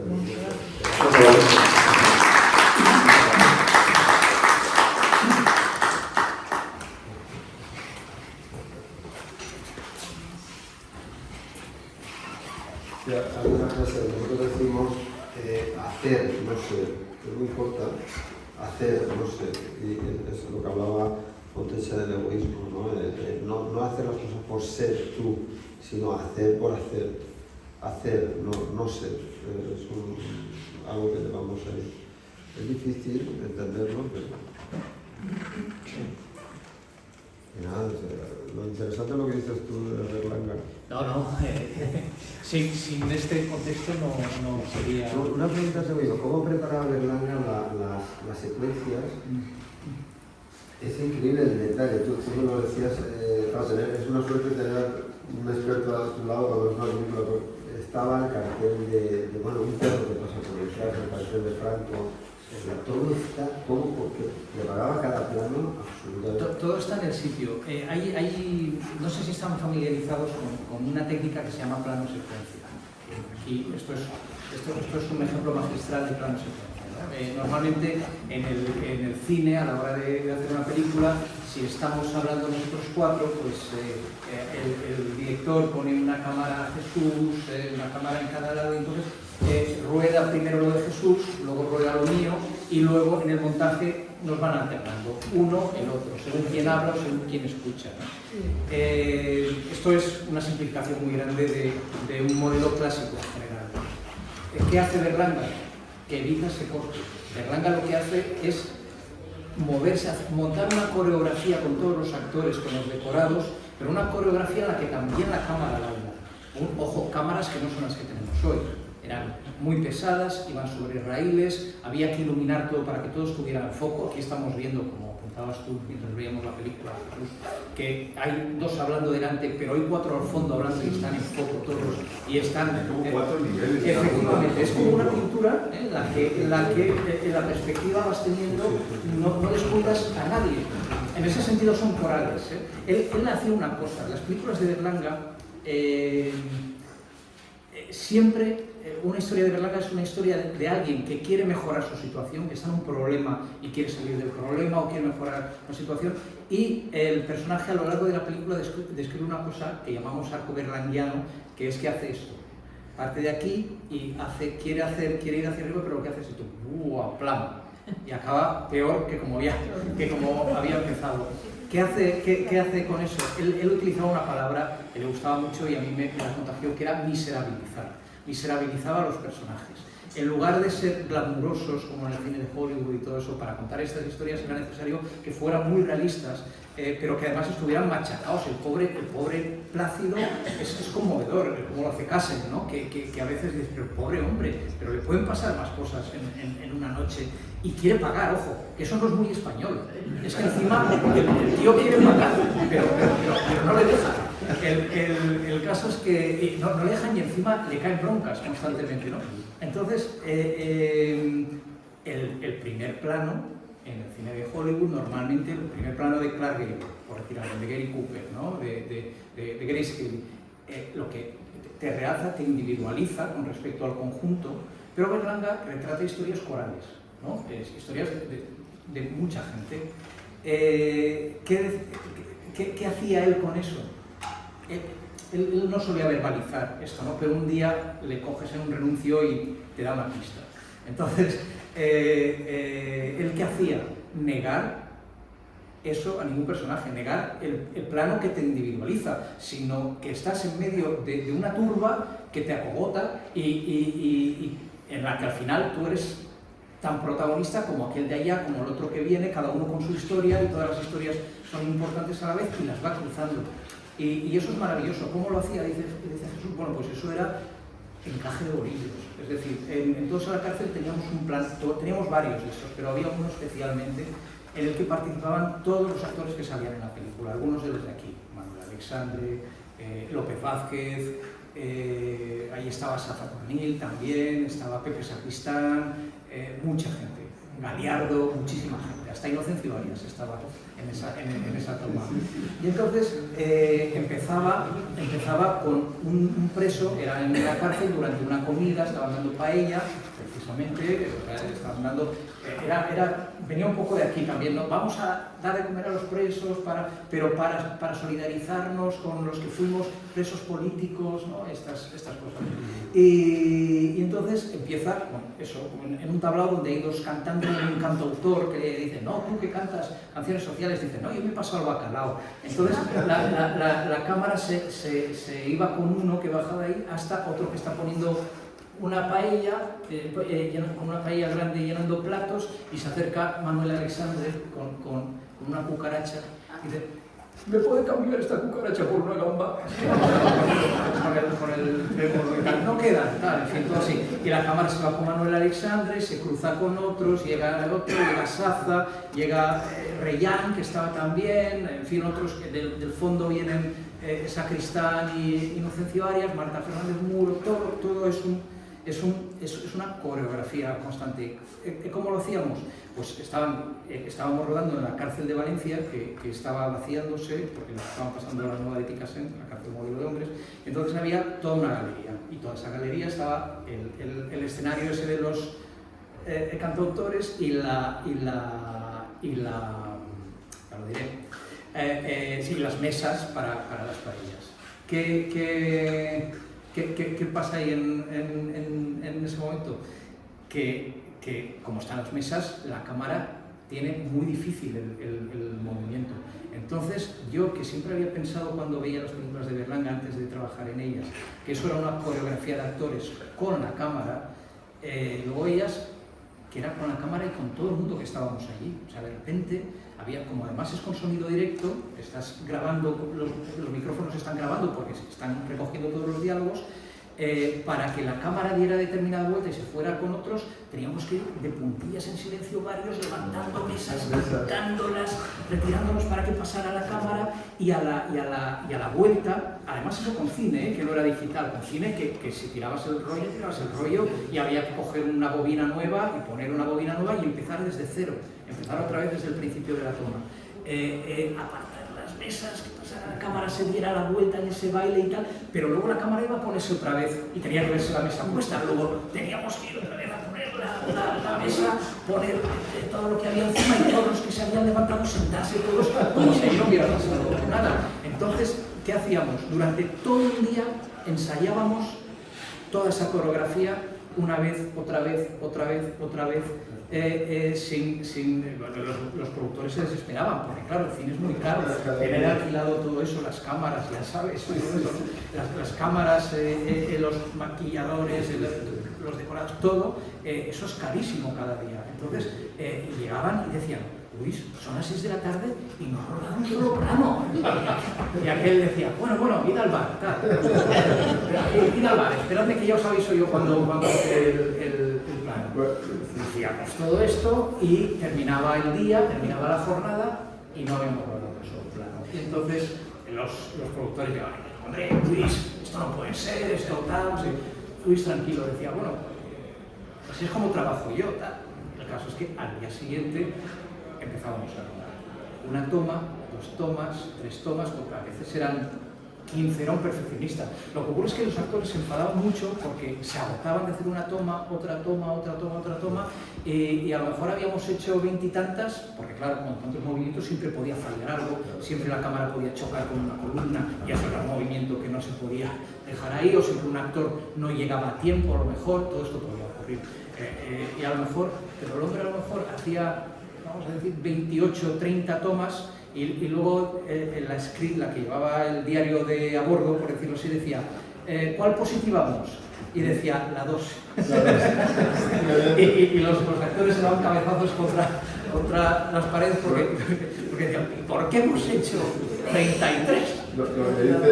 S6: Muchas gracias.
S4: Hay una frase que nosotros decimos hacer, no ser, que no importa, hacer, no ser, y eso es lo que hablaba Fontesa del egoísmo, ¿no? No hacer las cosas por ser tú, sino hacer por hacer, no ser, es algo que llevamos ahí. Es difícil entenderlo, pero... Y nada, lo interesante es lo que dices tú de Berlanga.
S3: Sin este contexto no sería...
S4: Una pregunta te digo, ¿cómo preparaba Berlanga las secuencias? Es increíble el detalle, tú me lo decías, es una suerte tener un experto a tu lado cuando es una película. Estaba el cartel de un perro que pasa por el cartel de Franco. Todo está, porque preparaba cada plano absolutamente.
S3: Todo está en el sitio. No sé si están familiarizados con una técnica que se llama plano secuencia. Aquí esto es un ejemplo magistral de plano secuencia, ¿no? Normalmente en el cine, a la hora de hacer una película, si estamos hablando nosotros cuatro, pues el director pone una cámara a Jesús, una cámara en cada lado, entonces rueda primero lo de Jesús, luego rueda lo mío y luego en el montaje nos van alternando uno el otro, según quién habla o según quién escucha, ¿no? Esto es una simplificación muy grande de un modelo clásico en general. ¿Qué hace Berlanga? Que evita ese corte. Berlanga lo que hace es moverse, montar una coreografía con todos los actores, con los decorados, pero una coreografía en la que también la cámara la hubo. Ojo, cámaras que no son las que tenemos hoy. Eran muy pesadas, iban sobre raíles, había que iluminar todo para que todo estuviera en foco. Aquí estamos viendo, como apuntabas tú mientras veíamos la película, que hay dos hablando delante, pero hay cuatro al fondo hablando y están en foco todos. Y están...
S2: cuatro niveles.
S3: Efectivamente, es como una pintura en la que en la perspectiva vas teniendo, no descuidas a nadie. En ese sentido son corales. Él hacía una cosa, las películas de Berlanga siempre... Una historia de Berlanga es una historia de alguien que quiere mejorar su situación, que está en un problema y quiere salir del problema o quiere mejorar la situación, y el personaje a lo largo de la película describe una cosa que llamamos arco berlanguiano, que es que hace esto. Parte de aquí y quiere ir hacia arriba, pero lo que hace es esto, ¡plam! Y acaba peor que como había empezado. ¿Qué hace con eso? Él utilizaba una palabra que le gustaba mucho y a mí me la contagió, que era miserabilizar. Miserabilizaba a los personajes. En lugar de ser glamurosos como en el cine de Hollywood y todo eso, para contar estas historias era necesario que fueran muy realistas, pero que además estuvieran machacados. El pobre Plácido es conmovedor, como lo hace Cassel, ¿no? Que a veces dices, pero pobre hombre, pero le pueden pasar más cosas en una noche y quiere pagar, ojo, que eso no es muy español. Es que encima el tío quiere pagar, pero no le deja. El caso es que no le dejan y encima le caen broncas constantemente, ¿no? Entonces, el primer plano en el cine de Hollywood, normalmente el primer plano de Clark Gable, por decir algo, de Gary Cooper, ¿no? de Grace Kelly, lo que te realza, te individualiza con respecto al conjunto, pero Berlanga retrata historias corales, ¿no? Historias de mucha gente. ¿Qué hacía él con eso? él no solía verbalizar esto, ¿no? Pero un día le coges en un renuncio y te da una pista. Entonces, ¿él qué hacía? Negar eso a ningún personaje, negar el plano que te individualiza, sino que estás en medio de una turba que te acogota y en la que al final tú eres tan protagonista como aquel de allá, como el otro que viene, cada uno con su historia, y todas las historias son importantes a la vez y las va cruzando. Y eso es maravilloso. ¿Cómo lo hacía? Dice Jesús. Bueno, pues eso era encaje de bolillos. Es decir, en Todos a la cárcel teníamos un plan, teníamos varios de estos, pero había uno especialmente en el que participaban todos los actores que salían en la película, algunos de los de aquí, Manuel Alexandre, López Vázquez, ahí estaba Safa Tornil también, estaba Pepe Sacristán, mucha gente, Galiardo, muchísima gente, hasta Inocencio Arias estaba en esa toma. Y entonces empezaba con un preso, era en la cárcel durante una comida, estaban dando paella, precisamente, estaban dando... venía un poco de aquí también, ¿no? Vamos a dar de comer a los presos, pero para solidarizarnos con los que fuimos presos políticos, ¿no? Estas cosas. Y entonces empieza con eso, en un tablao donde hay dos cantando, un cantautor que dice, no, tú que cantas canciones sociales, dice, no, yo me he pasado al bacalao. Entonces la cámara se iba con uno que bajaba ahí hasta otro que está poniendo una paella, con una paella grande llenando platos, y se acerca Manuel Alexandre con una cucaracha y dice, ¿me puede cambiar esta cucaracha por una gamba? con el trémolo y tal. No queda, tal, en fin, todo así. Y la cámara se va con Manuel Alexandre, se cruza con otros, llega el otro, llega Saza, llega Reyán, que estaba también, en fin, otros que del fondo vienen Sacristán y Inocencio Arias, Marta Fernández Muro, todo es una coreografía constante. ¿Cómo lo hacíamos? Pues estábamos rodando en la cárcel de Valencia, que estaba vaciándose, porque nos estaban pasando la nueva de Picasen, la cárcel modelo de hombres. Entonces había toda una galería, y toda esa galería estaba el escenario ese de los cantautores y las mesas para las paellas. ¿Qué pasa ahí en ese momento? Que como están las mesas, la cámara tiene muy difícil el movimiento. Entonces, yo que siempre había pensado cuando veía las películas de Berlanga antes de trabajar en ellas, que eso era una coreografía de actores con la cámara, luego ellas, que era con la cámara y con todo el mundo que estábamos allí. O sea, de repente había, como además es con sonido directo, estás grabando, los micrófonos están grabando porque se están recogiendo todos los diálogos, para que la cámara diera determinada vuelta y se fuera con otros, teníamos que ir de puntillas en silencio varios, levantando mesas, quitándolas, retirándonos para que pasara la cámara, y a la vuelta, además eso con cine, que no era digital, con cine que si tirabas el rollo y había que coger una bobina nueva y poner una bobina nueva y empezar desde cero, empezar otra vez desde el principio de la toma. Apartar las mesas, que pasara la cámara, se diera la vuelta en ese baile y tal, pero luego la cámara iba a ponerse otra vez y tenía que verse la mesa puesta, luego teníamos que ir otra vez a poner la mesa, poner todo lo que había encima y todos los que se habían levantado sentarse todos como si no hubiera pasado nada. Entonces, ¿qué hacíamos? Durante todo el día ensayábamos toda esa coreografía una vez, otra vez, los productores se desesperaban, porque claro, el cine es muy caro, tener alquilado todo eso, las cámaras, ya sabes, las cámaras, los maquilladores, los decorados, todo, eso es carísimo cada día. Entonces llegaban y decían, uy, son las 6 de la tarde y no ha rodado un solo plano. Y aquel decía, bueno, id al bar, tal. Id al bar, esperadme que ya os aviso yo cuando el plano. Hacíamos todo esto y terminaba el día, terminaba la jornada y no habíamos rodado un solo plano. Y entonces los productores llegaban, hombre, Luis, esto no puede ser, esto tal, no sé. Luis tranquilo decía, bueno, así es como trabajo yo, tal. El caso es que al día siguiente empezábamos a rodar una toma, 2 tomas, 3 tomas, porque a veces eran 15, era un perfeccionista. Lo que ocurre es que los actores se enfadaban mucho porque se agotaban de hacer una toma, otra toma, otra toma, otra toma, y a lo mejor habíamos hecho 20 y tantas, porque claro, con tantos movimientos siempre podía fallar algo, siempre la cámara podía chocar con una columna y hacer un movimiento que no se podía dejar ahí, o siempre un actor no llegaba a tiempo, a lo mejor, todo esto podía ocurrir. Y a lo mejor, pero el hombre a lo mejor hacía, vamos a decir, 28, 30 tomas, y luego la script, la que llevaba el diario de a bordo, por decirlo así, decía, ¿cuál positivamos? Y decía, la 2. y los actores se daban cabezazos contra las paredes porque decían, ¿por qué hemos hecho 33?
S4: Lo que dice,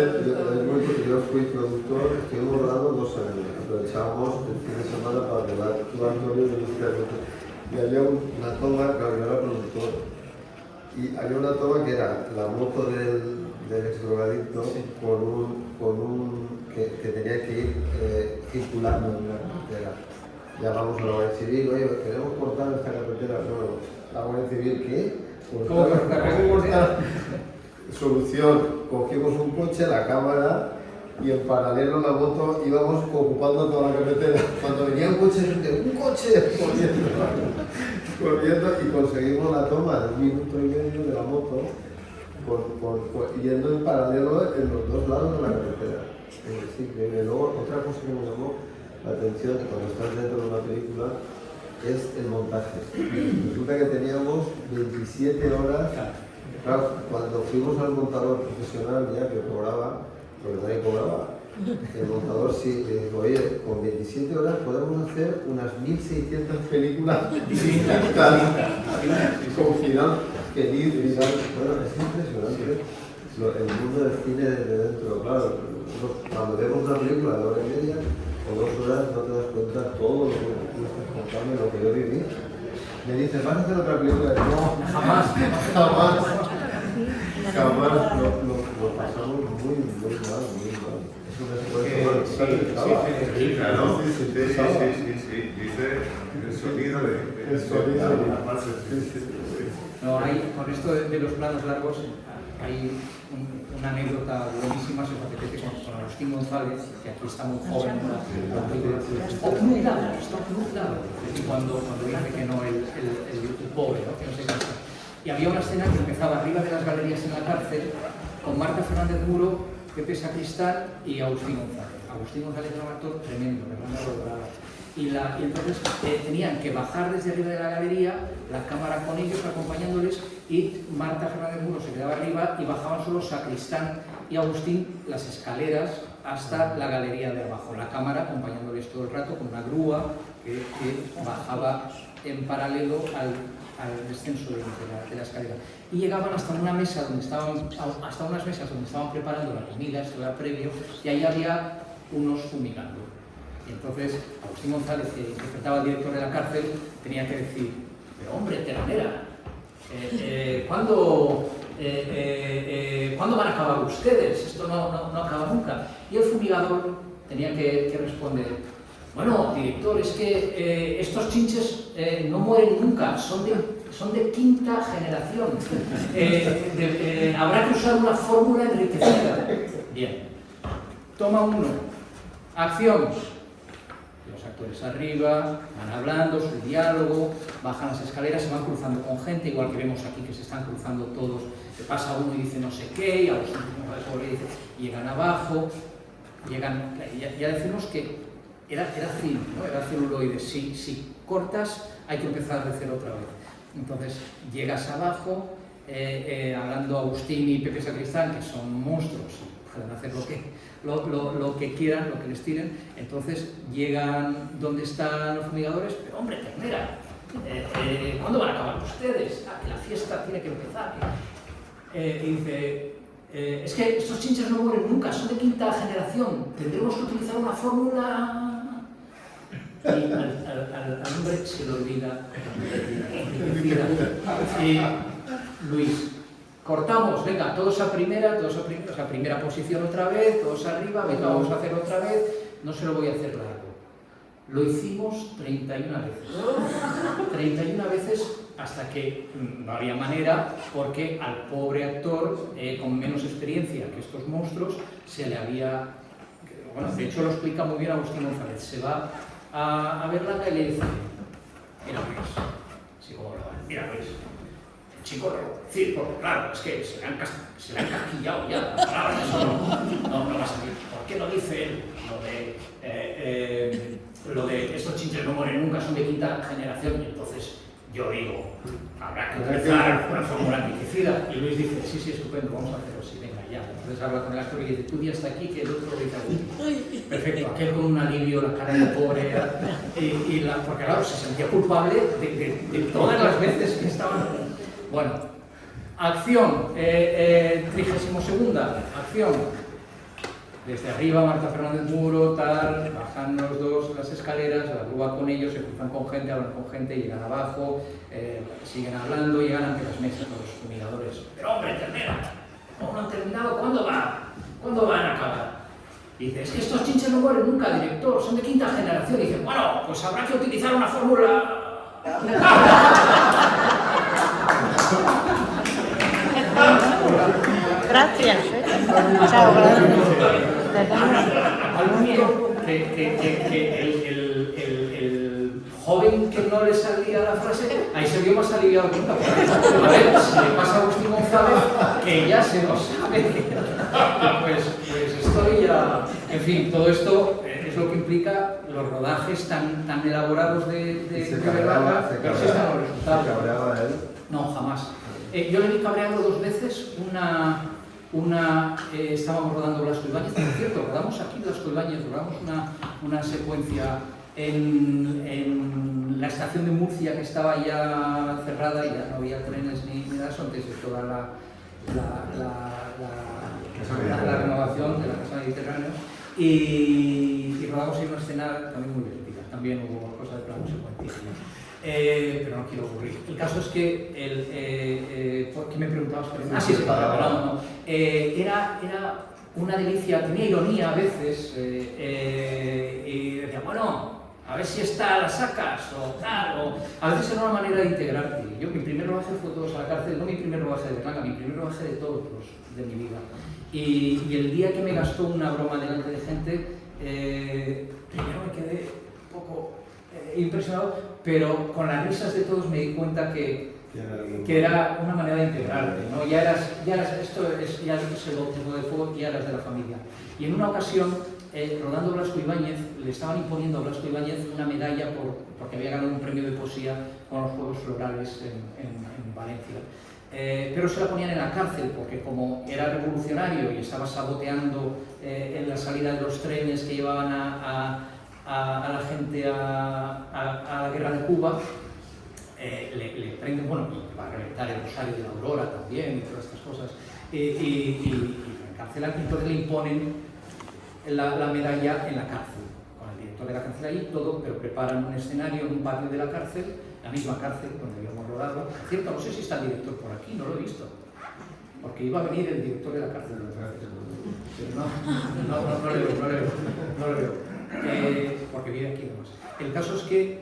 S4: yo fui productor, estuvimos rodando 2 años, aprovechábamos el fin de semana para rodar todo Antonio de y había una toma, claro, yo era productor, y había una toma que era la moto del ex drogadicto con un que tenía que ir circulando en una carretera. Llamamos a la Guardia Civil, oye, queremos cortar esta carretera. No, la Guardia Civil, ¿qué?
S3: ¿Cómo cortar?
S4: Solución, cogimos un coche, la cámara, y en paralelo la moto íbamos ocupando toda la carretera. Cuando venía un coche, corriendo y conseguimos la toma de 1 minuto y medio de la moto yendo en paralelo en los 2 lados de la carretera. Es increíble. Luego, otra cosa que me llamó la atención cuando estás dentro de una película es el montaje. Resulta que teníamos 27 horas. Claro, cuando fuimos al montador profesional ya que cobraba, porque nadie cobraba, el montador sí le dijo, oye, con 27 horas podemos hacer unas 1600 películas distintas, con final feliz, final. Bueno, es impresionante el mundo del cine desde dentro. Claro, cuando vemos una película de 1 hora y media o 2 horas no te das cuenta de todo lo que tú estás contando, lo que yo viví. Me dice, ¿vas a hacer otra película? No, jamás. Jamás lo pasamos muy mal. Es un esfuerzo.
S2: Sí, claro. Sí. Dice el sonido de la base.
S3: No, con esto de los planos largos, hay una anécdota buenísima, si os apetece, con Agustín González, que aquí está muy joven, muy claro, cuando dice que no, el pobre, ¿no? Que no se cansa. Y había una escena que empezaba arriba de las galerías en la cárcel, con Marta Fernández Muro, Pepe Sacristán y Agustín González. Agustín González era un actor tremendo, y entonces tenían que bajar desde arriba de la galería, la cámara con ellos acompañándoles, y Marta Fernández Muro se quedaba arriba y bajaban solo Sacristán y Agustín las escaleras hasta la galería de abajo, la cámara acompañándoles todo el rato con una grúa que bajaba en paralelo al descenso de la escalera. Y llegaban hasta una mesa donde estaban, hasta unas mesas donde estaban preparando la comida, esto era previo, y ahí había unos fumigando. Y entonces Agustín González, que interpretaba al director de la cárcel, tenía que decir, pero hombre, Ternera, ¿cuándo van a acabar ustedes? Esto no acaba nunca. Y el fumigador tenía que responder, bueno, director, es que estos chinches no mueren nunca, son de quinta generación. Habrá que usar una fórmula enriquecida. Bien. Toma 1. Acción. Los actores arriba, van hablando, su diálogo, bajan las escaleras, se van cruzando con gente, igual que vemos aquí que se están cruzando todos. Pasa uno y dice no sé qué, y a los últimos dice, llegan abajo, ya decimos que era cine, ¿no? Era celuloide. Si cortas, hay que empezar de cero otra vez. Entonces, llegas abajo, hablando Agustín y Pepe Sacristán, que son monstruos, pueden hacer lo que quieran, lo que les tiren. Entonces, llegan donde están los fumigadores, pero hombre, Ternera, ¿cuándo van a acabar ustedes? Que la fiesta tiene que empezar. Y dice, es que estos chinches no mueren nunca, son de quinta generación, tendremos que utilizar una fórmula. Y al hombre se le olvida. Y Luis, cortamos, venga, todos a primera, o sea, primera posición otra vez, todos arriba, venga, vamos a hacer otra vez, no se lo voy a hacer largo. Lo hicimos 31 veces. 31 veces hasta que no había manera, porque al pobre actor, con menos experiencia que estos monstruos, se le había... Bueno, de hecho lo explica muy bien Agustín González. Se va a Berlanga y le dice: mira Luis, sí, como lo van, mira Luis, el chico sí, porque claro, es que se le han casquillado ya, la palabra, eso no va a salir. ¿Por qué no dice él lo de estos chinches no mueren nunca, son de quinta generación? Y entonces yo digo, habrá que utilizar una fórmula enriquecida. Y Luis dice: sí, estupendo, vamos a hacerlo así, venga, ya. Entonces habla con el actor y dice: tú di hasta aquí, que el otro dice aquí. Perfecto, aquel con un alivio, la cara de pobre, porque claro, se sentía culpable de todas las veces que estaban... Bueno, acción, 32ª, acción. Desde arriba, Marta Fernández Muro, tal, bajan los dos las escaleras, la grúa con ellos, se cruzan con gente, hablan con gente, llegan abajo, siguen hablando, llegan ante las mesas con los fumigadores. Pero hombre, ternera, ¿cómo no han terminado? ¿Cuándo van a acabar? Dice: es que estos chinches no mueren nunca, director, son de quinta generación. Dice: bueno, pues habrá que utilizar una fórmula...
S7: Gracias. Chao, gracias.
S3: Algo mío, que el joven que no le salía la frase, ahí se vio más aliviado que nunca. A ver, si le pasa a Agustín González, que ya se lo sabe, pues estoy ya... En fin, todo esto es lo que implica los rodajes tan elaborados de Berlanga, pero sí están los resultados.
S4: ¿Se cabreaba él?
S3: No, jamás. Yo le vi cabreado 2 veces. Estábamos rodando Blasco Ibáñez, por cierto, rodamos aquí Blasco Ibáñez, rodamos una secuencia en la estación de Murcia, que estaba ya cerrada y ya no había trenes ni nada, antes de toda la renovación de la Casa Mediterránea, y rodamos ahí una escena también muy divertida. También hubo cosas de plano secuencia. Pero no quiero aburrir. El caso es que ¿por qué me preguntabas? Sí, no. Era una delicia, tenía ironía a veces, y decía: bueno, a ver si esta la sacas, o tal, o... A veces era una manera de integrarte. Mi primer rodaje fue Todos a la cárcel, no mi primer rodaje de Berlanga, mi primer rodaje de todos los de mi vida. Y el día que me gastó una broma delante de gente, primero me quedé un poco impresionado, pero con las risas de todos me di cuenta que era una manera de integrarte, ¿no? Ya es el bautismo de fuego, ya eras de la familia. Y en una ocasión, rodando Blasco Ibáñez, le estaban imponiendo a Blasco Ibáñez una medalla porque había ganado un premio de poesía con los Juegos Florales en Valencia. Pero se la ponían en la cárcel porque, como era revolucionario y estaba saboteando en la salida de los trenes que llevaban a la gente a la guerra de Cuba, le prenden, bueno, y va a reventar el Rosario de la Aurora también y todas estas cosas, y lo encarcelan, y entonces le imponen la medalla en la cárcel, con el director de la cárcel allí, todo, pero preparan un escenario en un patio de la cárcel, la misma cárcel donde habíamos rodado. Por cierto, no sé si está el director por aquí, no lo he visto, porque iba a venir el director de la cárcel, no le veo. Porque vive aquí además. El caso es que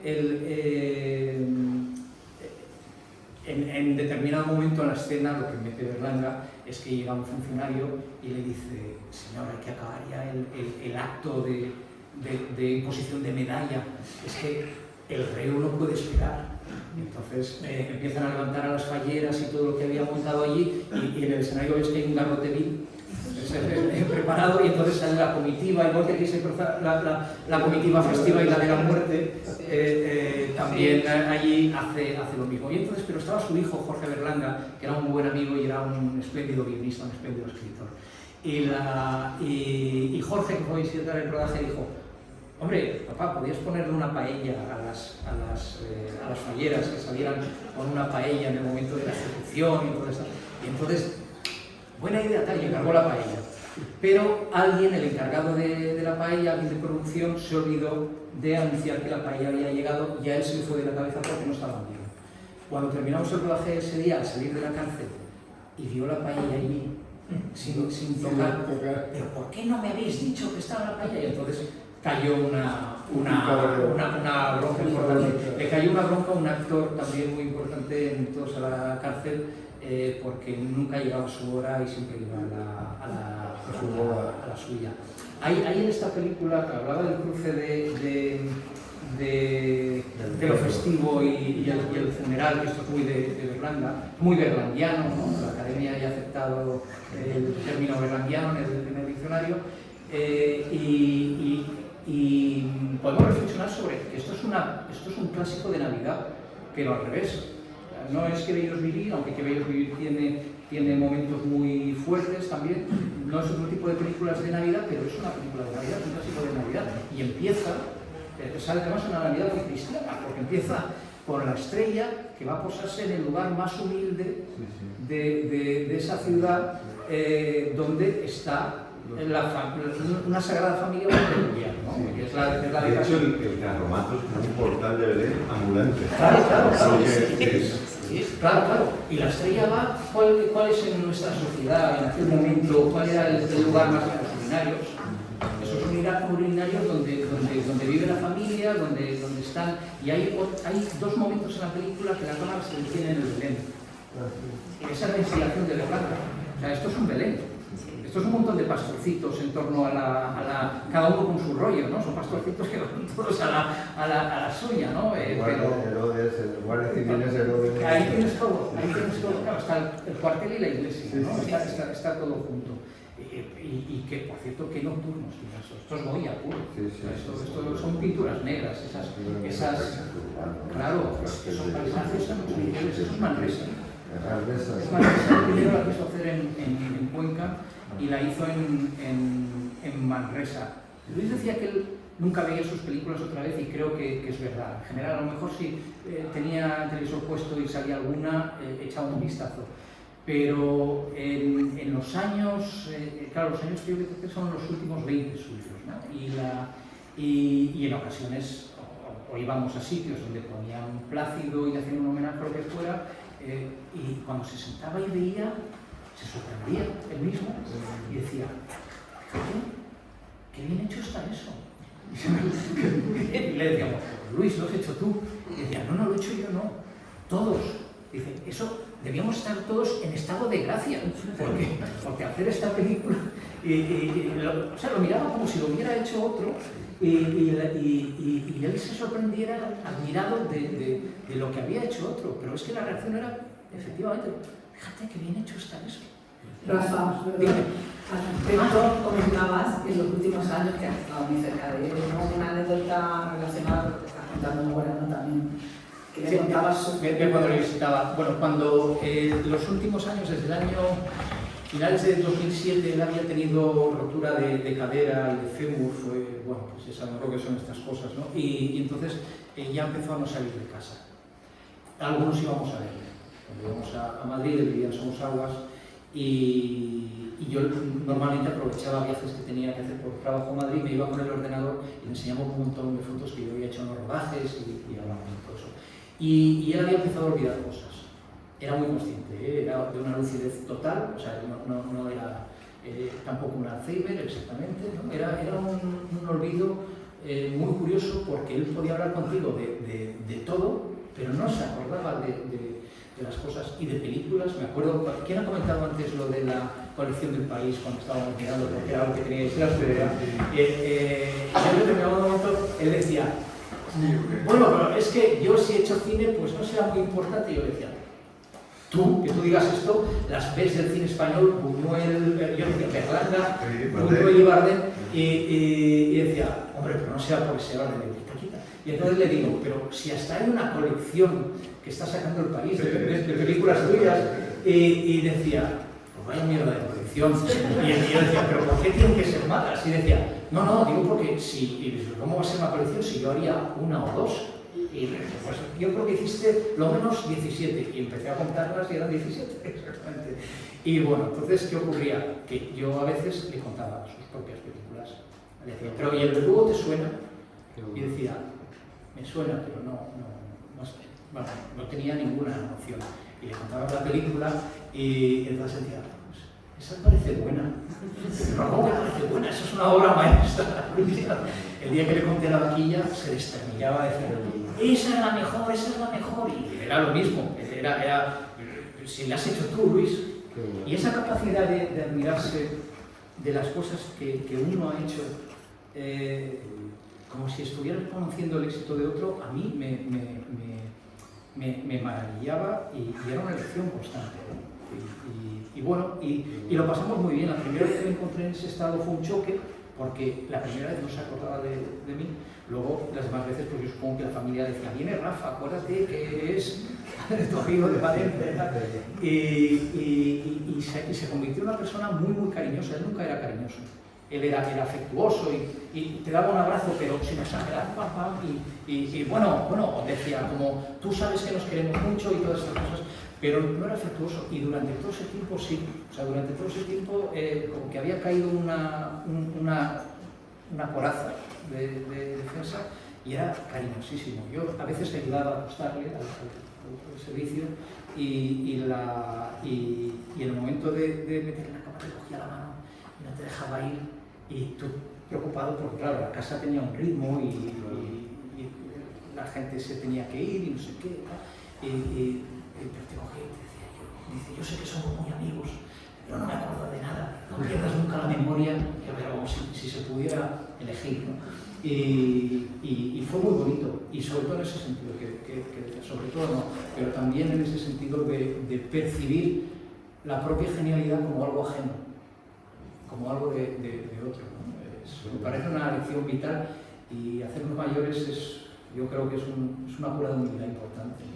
S3: en determinado momento en la escena lo que mete Berlanga es que llega un funcionario y le dice: señor, hay que acabar ya el acto de imposición de medalla, es que el reo no puede esperar. Entonces empiezan a levantar a las falleras y todo lo que había montado allí, y en el escenario ves que hay un garrote vil preparado, y entonces sale la comitiva, igual que aquí se cruza la comitiva festiva y la de la muerte, también allí hace lo mismo. Y entonces, pero estaba su hijo, Jorge Berlanga, que era un buen amigo y era un espléndido guionista, un espléndido escritor. Y Jorge, que fue a visitar el rodaje, dijo: hombre, papá, podías ponerle una paella a las falleras, que salieran con una paella en el momento de la ejecución y todo eso. Y entonces, buena idea, tal, y encargó la paella. Pero alguien, el encargado de la paella, alguien de producción, se olvidó de anunciar que la paella había llegado, y a él se le fue de la cabeza porque no estaba bien. Cuando terminamos el rodaje ese día, al salir de la cárcel, y vio la paella allí, sin tocar, pero ¿por qué no me habéis dicho que estaba la paella? Y entonces cayó una bronca importante. Le cayó una bronca a un actor también muy importante en Todos a la cárcel, porque nunca llegaba a su hora y siempre iba a la suya. Hay en esta película, que hablaba del cruce de lo festivo y el funeral, que esto es muy de Berlanga, muy berlanguiano, ¿no? La Academia ya ha aceptado el término berlanguiano en el diccionario, y podemos reflexionar sobre que esto es un clásico de Navidad, pero al revés. No es Que bello es vivir, aunque Que bello es vivir tiene momentos muy fuertes también. No es otro tipo de películas de Navidad, pero es una película de Navidad, es un clásico de Navidad. Y empieza, sale además una Navidad muy cristiana, porque empieza con la estrella que va a posarse en el lugar más humilde de esa ciudad, donde está una sagrada familia peculiar, ¿no? Que es la
S2: de hecho, el carromato es un portal de Belén ambulante.
S3: Claro. Y la estrella va, ¿cuál es en nuestra sociedad, en aquel momento, cuál era el lugar más de los urinarios? Esos urinarios donde vive la familia, donde están... Y hay dos momentos en la película que la cámara se detiene en el Belén. Esa es la inspiración de Berlanga. O sea, esto es un Belén. Esto es un montón de pastorcitos en torno a cada uno con su rollo, ¿no? Son pastorcitos que van todos a la suya, ¿no?
S4: Herodes, el guardia civil es Herodes.
S3: Ahí tienes todo. Claro, está el cuartel y la iglesia, ¿no? Está todo junto. Y que, por cierto, qué nocturnos, esto es Goya puro. Esto son pinturas negras, claro, son paisajes, eso es Manresa. Primero la quiso hacer en Cuenca y la hizo en Manresa. Luis decía que él nunca veía sus películas otra vez, y creo que es verdad. En general, a lo mejor si tenía el televisor puesto y salía alguna, echaba un vistazo. Pero en los años, claro, los años que yo creo que son los últimos 20 suyos, ¿no? Y en ocasiones o íbamos a sitios donde ponían Plácido y hacían un homenaje a lo que fuera, y cuando se sentaba y veía, se sorprendía él mismo y decía, fíjate, qué bien hecho está eso. Y le decíamos, Luis, lo has hecho tú. Y decía, no, lo he hecho yo, no, todos. Dice, eso, debíamos estar todos en estado de gracia, porque hacer esta película, lo miraba como si lo hubiera hecho otro, y él se sorprendiera admirado de lo que había hecho otro, pero es que la reacción era, efectivamente, fíjate qué bien hecho está eso.
S8: Rafa, al respecto comentabas en los últimos años que has estado muy cerca de él, ¿no? Una anécdota relacionada con lo que estás contando ahora, ¿no? También.
S3: Sí, cuando le visitaba. Bueno, cuando los últimos años, desde el año finales de 2007, él había tenido rotura de cadera y de fémur, bueno, pues ya sabemos lo que son estas cosas, ¿no? Y entonces ya empezó a no salir de casa. Algunos íbamos a verle. Cuando íbamos a Madrid, él vivía en Somosaguas, y yo normalmente aprovechaba viajes que tenía que hacer por trabajo a Madrid, me iba con el ordenador y le enseñaba un montón de fotos que yo había hecho en los rodajes y hablamos de todo eso. Y él había empezado a olvidar cosas. Era muy consciente, era de una lucidez total, o sea, no era tampoco un Alzheimer exactamente, ¿no? Era un olvido muy curioso, porque él podía hablar contigo de todo, pero no se acordaba de las cosas y de películas. Me acuerdo, ¿quién ha comentado antes lo de la colección del País cuando estábamos mirando, porque era algo que tenía que ser? En un determinado momento él decía, bueno, pero es que yo si he hecho cine, pues no será muy importante. Y yo le decía, que tú digas esto, las ves del cine español, Buñuel, yo decía Berlanga, Buñuel y Bardem, y decía, hombre, pero no será porque se habla de quita. Y entonces le digo, pero si hasta hay una colección que está sacando el País de películas tuyas, y decía, pues vaya mierda de colección. Y yo decía, pero ¿por qué tienen que ser malas? Y decía, no, digo porque ¿cómo va a ser una colección si yo haría una o dos? Y pues yo creo que hiciste lo menos 17, y empecé a contarlas y eran 17, exactamente. Y bueno, entonces, ¿qué ocurría? Que yo a veces le contaba sus propias películas. Le decía, pero ¿y el verdugo te suena? Y decía, me suena, pero no tenía ninguna noción. Y le contaba la película, y entonces decía, pues, esa parece buena. Pero ¿cómo que parece buena? Eso es una obra maestra. El día que le conté la vaquilla se desternillaba de decir, esa es la mejor, esa es la mejor. Y era lo mismo, si la has hecho tú, Luis. Y esa capacidad de admirarse de las cosas que uno ha hecho, como si estuvieras conociendo el éxito de otro, a mí me maravillaba y era una lección constante. Y bueno, y lo pasamos muy bien. La primera vez que me encontré en ese estado fue un choque, porque la primera vez no se acordaba de mí. Luego, las demás veces, pues yo supongo que la familia decía, viene Rafa, acuérdate que es tu amigo de Valencia. Y se convirtió en una persona muy, muy cariñosa. Él nunca era cariñoso. Él era afectuoso y te daba un abrazo, pero sin exagerar, papá. Y bueno, decía, como tú sabes que nos queremos mucho y todas estas cosas, pero no era afectuoso. Y durante todo ese tiempo sí. O sea, durante todo ese tiempo, como que había caído una coraza de defensa y era cariñosísimo. Yo a veces ayudaba a acostarle al servicio y en el momento de meterle en la cama le cogía la mano y no te dejaba ir y tú preocupado porque claro, la casa tenía un ritmo y la gente se tenía que ir y no sé qué pero te cogía y te decía dice, yo sé que somos muy amigos pero no me acuerdo de nada, no pierdas nunca la memoria, pero si se pudiera elegir, ¿no? Y fue muy bonito, y sobre todo en ese sentido, sobre todo no, pero también en ese sentido de percibir la propia genialidad como algo ajeno, como algo de otro, ¿no? Me parece una lección vital y hacernos mayores yo creo que es una cura de humildad importante, ¿no?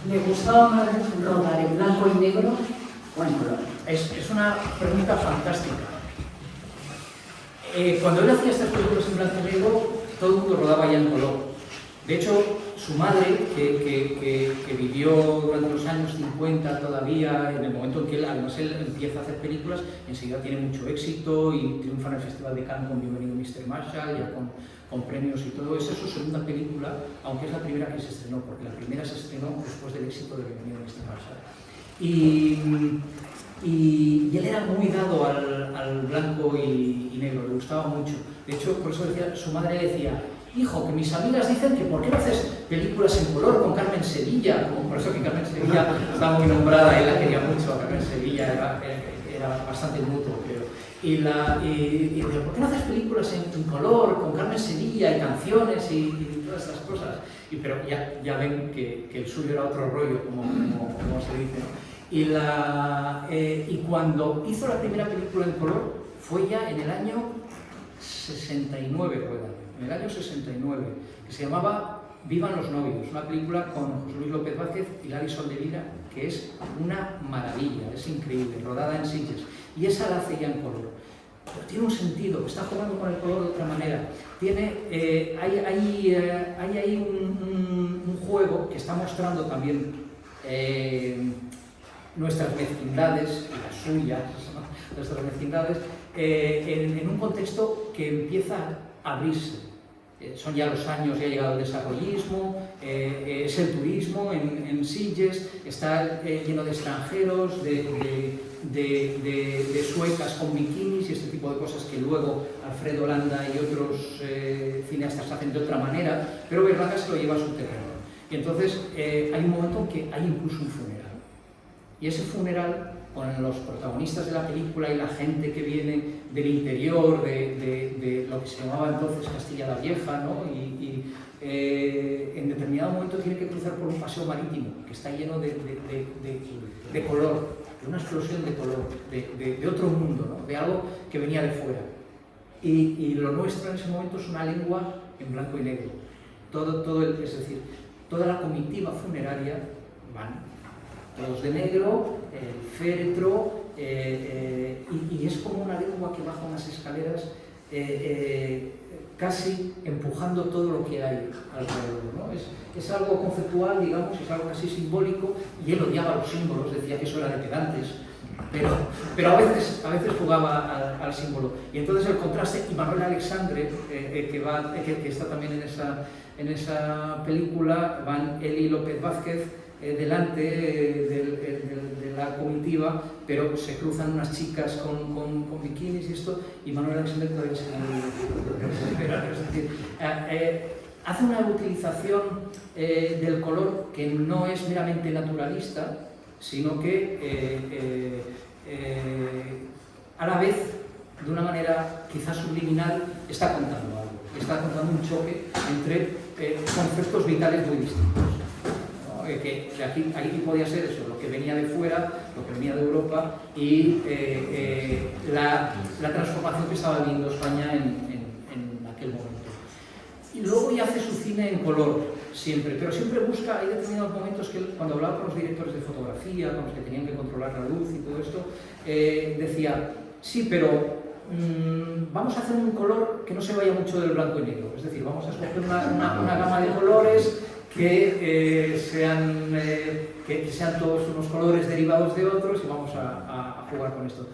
S8: ¿Le gustaba más rodar en blanco y negro o en color?
S3: Es una pregunta fantástica. Cuando él hacía estas películas en blanco y negro, todo el mundo rodaba ya en color. De hecho, su madre, que vivió durante los años 50 todavía, en el momento en que él empieza a hacer películas, enseguida tiene mucho éxito y triunfa en el Festival de Cannes con Bienvenido Mr. Marshall, ya con premios y todo. Esa es su segunda película, aunque es la primera que se estrenó, porque la primera se estrenó después del éxito de Bienvenido Mr. Marshall. Y él era muy dado al blanco y negro, le gustaba mucho. De hecho, por eso su madre decía, hijo, que mis amigas dicen que ¿por qué no haces películas en color con Carmen Sevilla? Como por eso que Carmen Sevilla está muy nombrada, él la quería mucho, a Carmen Sevilla era bastante mutuo, creo. Y ¿por qué no haces películas en color con Carmen Sevilla y canciones y todas estas cosas? Pero ya ven que el suyo era otro rollo, como se dice, ¿no? Y cuando hizo la primera película en color fue ya en el año 69, en el año 69, que se llamaba Vivan los novios, una película con José Luis López Vázquez y Lari Soldevila, que es una maravilla, es increíble, rodada en Sitges, y esa la hace ya en color. Pero tiene un sentido, está jugando con el color de otra manera. Hay ahí un juego que está mostrando también nuestras mezquindades, y las suyas, ¿no? Nuestras mezquindades, en un contexto que empieza a abrirse. Son ya los años, ya ha llegado el desarrollismo, es el turismo en Sitges, está lleno de extranjeros, de suecas con bikinis y este tipo de cosas que luego Alfredo Landa y otros cineastas hacen de otra manera, pero Berlanga se lo lleva a su terreno. Y entonces hay un momento en que hay incluso un funeral. Y ese funeral, con los protagonistas de la película y la gente que viene del interior, de lo que se llamaba entonces Castilla la Vieja, ¿no? En determinado momento tiene que cruzar por un paseo marítimo que está lleno de color, de una explosión de color, de otro mundo, ¿no? De algo que venía de fuera. Y lo nuestro en ese momento es una lengua en blanco y negro. Es decir, toda la comitiva funeraria van todos de negro, el féretro, y es como una lengua que baja unas escaleras casi empujando todo lo que hay alrededor, ¿no? Es algo conceptual, digamos, es algo casi simbólico, y él odiaba los símbolos, decía que eso era de pedantes, pero a veces jugaba al símbolo. Y entonces el contraste, y Manuel Alexandre, que está también en esa película, van él y López Vázquez delante de la comitiva, pero se cruzan unas chicas con bikinis y esto, y Manuel Alexandre todavía se es decir, hace una utilización del color que no es meramente naturalista, sino que a la vez, de una manera quizás subliminal, está contando algo, está contando un choque entre conceptos vitales muy distintos. Que aquí podía ser eso, lo que venía de fuera, lo que venía de Europa y la transformación que estaba viviendo España en aquel momento. Y luego ya hace su cine en color, siempre, pero siempre busca, hay determinados momentos que cuando hablaba con los directores de fotografía, con los que tenían que controlar la luz y todo esto, decía, sí, pero vamos a hacer un color que no se vaya mucho del blanco y negro, es decir, vamos a escoger una gama de colores que sean todos unos colores derivados de otros y vamos a jugar con esto.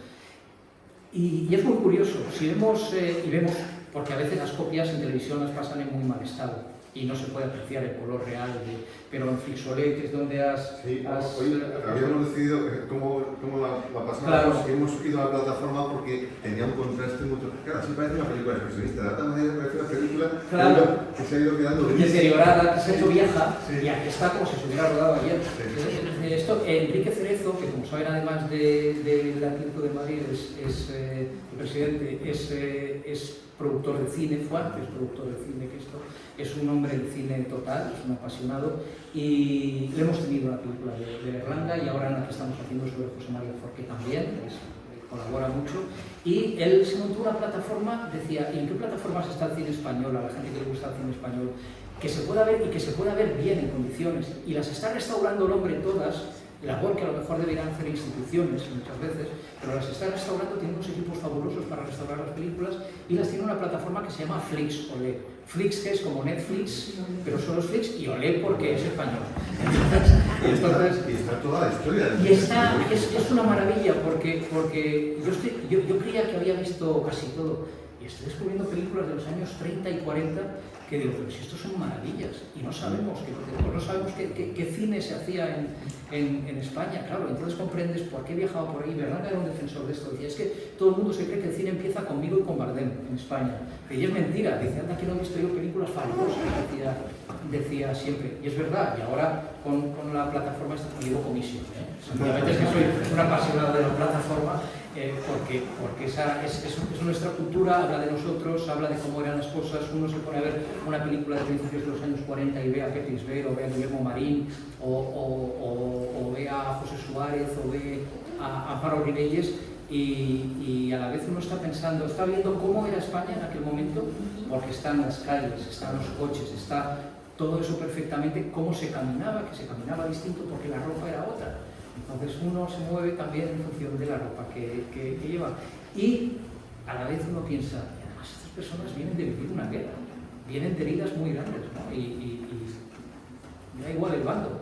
S3: Y es muy curioso, si vemos, porque a veces las copias en televisión las pasan en muy mal estado y no se puede apreciar el color real, pero en Flixolé, que es donde
S2: Sí, hoy habíamos decidido cómo la pasamos,
S3: claro.
S2: hemos ido a la plataforma porque tenía un contraste mucho... Claro, así parece una película expresionista, de otra manera parece una película
S3: claro.
S2: que se ha ido quedando
S3: deteriorada, que se ha hecho vieja,
S2: sí.
S3: Y aquí está como si se hubiera rodado ayer.
S2: Sí.
S3: Esto, Enrique Cerezo, que como saben además del Atlético de Madrid, el presidente, es productor de cine, fue antes productor de cine que esto, es un hombre del cine total, es un apasionado, y le hemos tenido la película de Berlanga y ahora en la que estamos haciendo sobre José María Forqué también, colabora mucho, y él se montó una plataforma, decía, ¿y en qué plataformas está el cine español, a la gente que le gusta el cine español? Que se pueda ver y que se pueda ver bien en condiciones, y las está restaurando el hombre todas, labor que a lo mejor deberían hacer instituciones muchas veces, pero las está restaurando, tiene unos equipos fabulosos para restaurar las películas y las tiene una plataforma que se llama Flix Olé. Flix, que es como Netflix, pero solo es Flix, y Olé porque es español. Entonces,
S2: y está toda la historia.
S3: Y es una maravilla porque yo creía que había visto casi todo y estoy descubriendo películas de los años 30 y 40 que digo, pero si estos son maravillas y no sabemos qué cine se hacía en España, claro, entonces comprendes por qué he viajado por ahí. Berlanga era un defensor de esto, decía, es que todo el mundo se cree que el cine empieza conmigo y con Bardem en España, y es mentira, dice, anda, que no he visto yo películas fabulosas, decía siempre, y es verdad, y ahora con la plataforma esta digo comisión, sencillamente es que soy un apasionado de la plataforma, porque es nuestra cultura, habla de nosotros, habla de cómo eran las cosas. Uno se pone a ver una película de principios de los años 40 y ve a Pepe Isbert, o ve a Guillermo Marín, o ve a José Suárez, o ve a Amparo Ribelles, y a la vez uno está pensando, está viendo cómo era España en aquel momento, porque están las calles, están los coches, está todo eso perfectamente, cómo se caminaba, que se caminaba distinto porque la ropa era otra. Entonces uno se mueve también en función de la ropa que lleva. Y a la vez uno piensa, y además estas personas vienen de vivir una guerra, vienen de heridas muy grandes, ¿no? Y da igual el bando,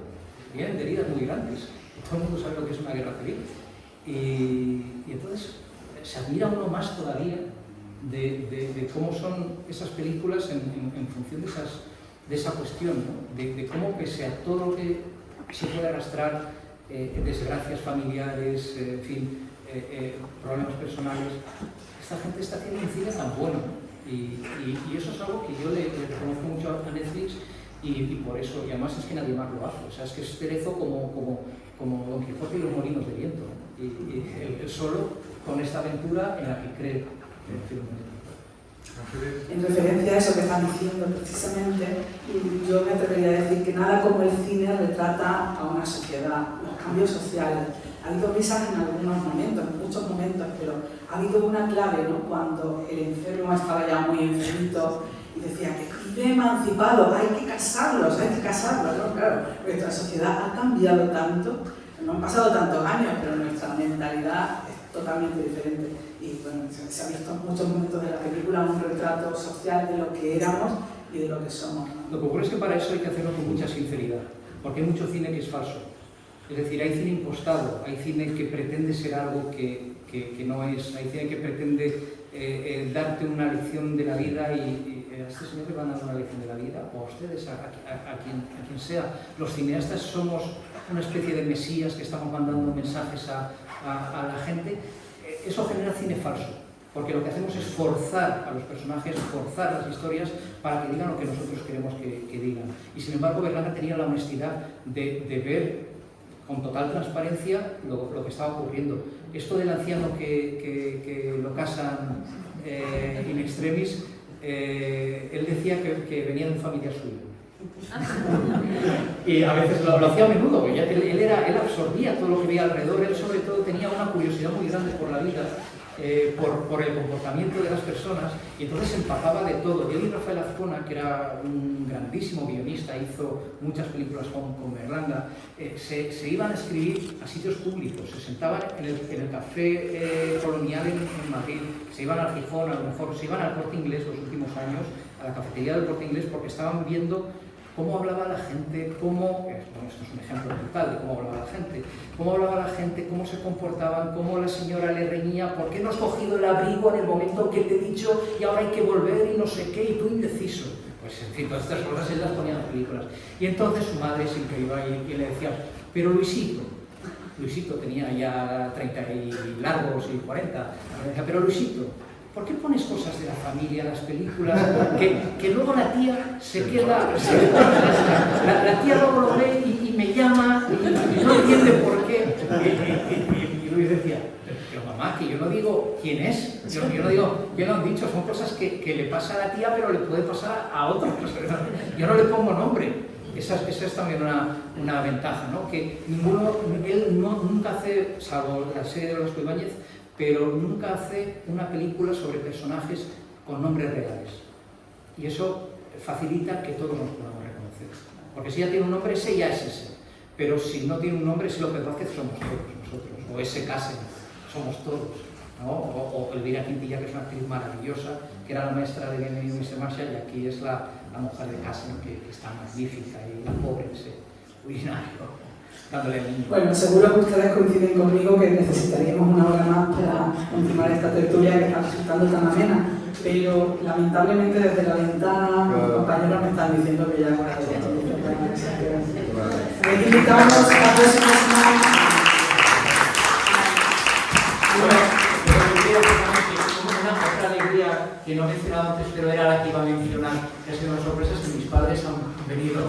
S3: vienen de heridas muy grandes. Todo el mundo sabe lo que es una guerra civil. Y entonces se admira uno más todavía de cómo son esas películas en función de esa cuestión, ¿no? De cómo, pese a todo lo que se puede arrastrar, desgracias familiares, en fin, problemas personales, esta gente está haciendo un cine tan bueno, y eso es algo que yo le reconozco mucho a Netflix, y por eso, y además es que nadie más lo hace, o sea, es que es Cerezo como Don Quijote y los molinos de viento, ¿no? Y él solo con esta aventura en la que cree firmemente.
S8: En referencia a eso que están diciendo precisamente, yo me atrevería a decir que nada como el cine retrata a una sociedad, los cambios sociales. Ha habido risas en algunos momentos, en muchos momentos, pero ha habido una clave, ¿no? Cuando el enfermo estaba ya muy enfermito y decía que vive emancipado, hay que casarlos, ¿no? Claro, nuestra sociedad ha cambiado tanto, no han pasado tantos años, pero nuestra mentalidad es totalmente diferente. Y bueno, se ha visto en muchos momentos de la película un retrato social de lo que éramos y de lo que somos, ¿no?
S3: Lo que ocurre es que para eso hay que hacerlo con mucha sinceridad, porque hay mucho cine que es falso. Es decir, hay cine impostado, hay cine que pretende ser algo que no es, hay cine que pretende darte una lección de la vida y a este señor le van a dar una lección de la vida, o a ustedes, a quien sea. Los cineastas somos una especie de mesías que estamos mandando mensajes a la gente. Eso genera cine falso, porque lo que hacemos es forzar a los personajes, forzar las historias para que digan lo que nosotros queremos que digan. Y sin embargo, Berlanga tenía la honestidad de ver con total transparencia lo que estaba ocurriendo. Esto del anciano que lo casan in extremis, él decía que venía de una familia suya. Y a veces lo hacía a menudo, él absorbía todo lo que veía alrededor. Él sobre todo tenía una curiosidad muy grande por la vida, por el comportamiento de las personas, y entonces se empapaba de todo. Él y Rafael Azcona, que era un grandísimo guionista, hizo muchas películas con Berlanga, se iban a escribir a sitios públicos, se sentaban en el café colonial en Madrid, se iban al Gijón, a lo mejor se iban al Corte Inglés los últimos años, a la cafetería del Corte Inglés, porque estaban viendo cómo hablaba la gente, bueno, esto es un ejemplo brutal de cómo hablaba la gente, cómo se comportaban, cómo la señora le reñía, ¿por qué no has cogido el abrigo en el momento que te he dicho y ahora hay que volver y no sé qué, y tú indeciso? Pues en fin, todas estas cosas él las ponía en las películas. Y entonces su madre siempre iba y le decía, pero Luisito tenía ya 30 y largos y 40, le decía, pero Luisito, ¿por qué pones cosas de la familia en las películas que luego la tía se queda... La tía luego lo ve y me llama y no entiende por qué. Y Luis decía, pero mamá, que yo no digo quién es, yo no digo quién lo han dicho, son cosas que le pasa a la tía pero le puede pasar a otros. Yo no le pongo nombre. Esa es también una ventaja, ¿no? Que él nunca hace, salvo la serie de Velasco Ibáñez, pero nunca hace una película sobre personajes con nombres reales. Y eso facilita que todos nos podamos reconocer. Porque si ya tiene un nombre, ese ya es ese. Pero si no tiene un nombre, ese López Vázquez somos todos nosotros. O ese Casen, somos todos, ¿no? O Elvira Quintilla, que es una actriz maravillosa, que era la maestra de Bienvenido Mr. Marshall, y aquí es la mujer de Casen, que está magnífica, y la pobre, ese urinario.
S8: Bueno, seguro que ustedes coinciden conmigo que necesitaríamos una hora más para continuar esta tertulia que está resultando tan amena, pero lamentablemente desde la ventana mis compañeros me están diciendo que ya es hora de les invitamos a la próxima semana.
S3: Otra alegría que no he mencionado antes, pero era la que iba a mencionar, que ha sido una sorpresa, es que mis padres han venido.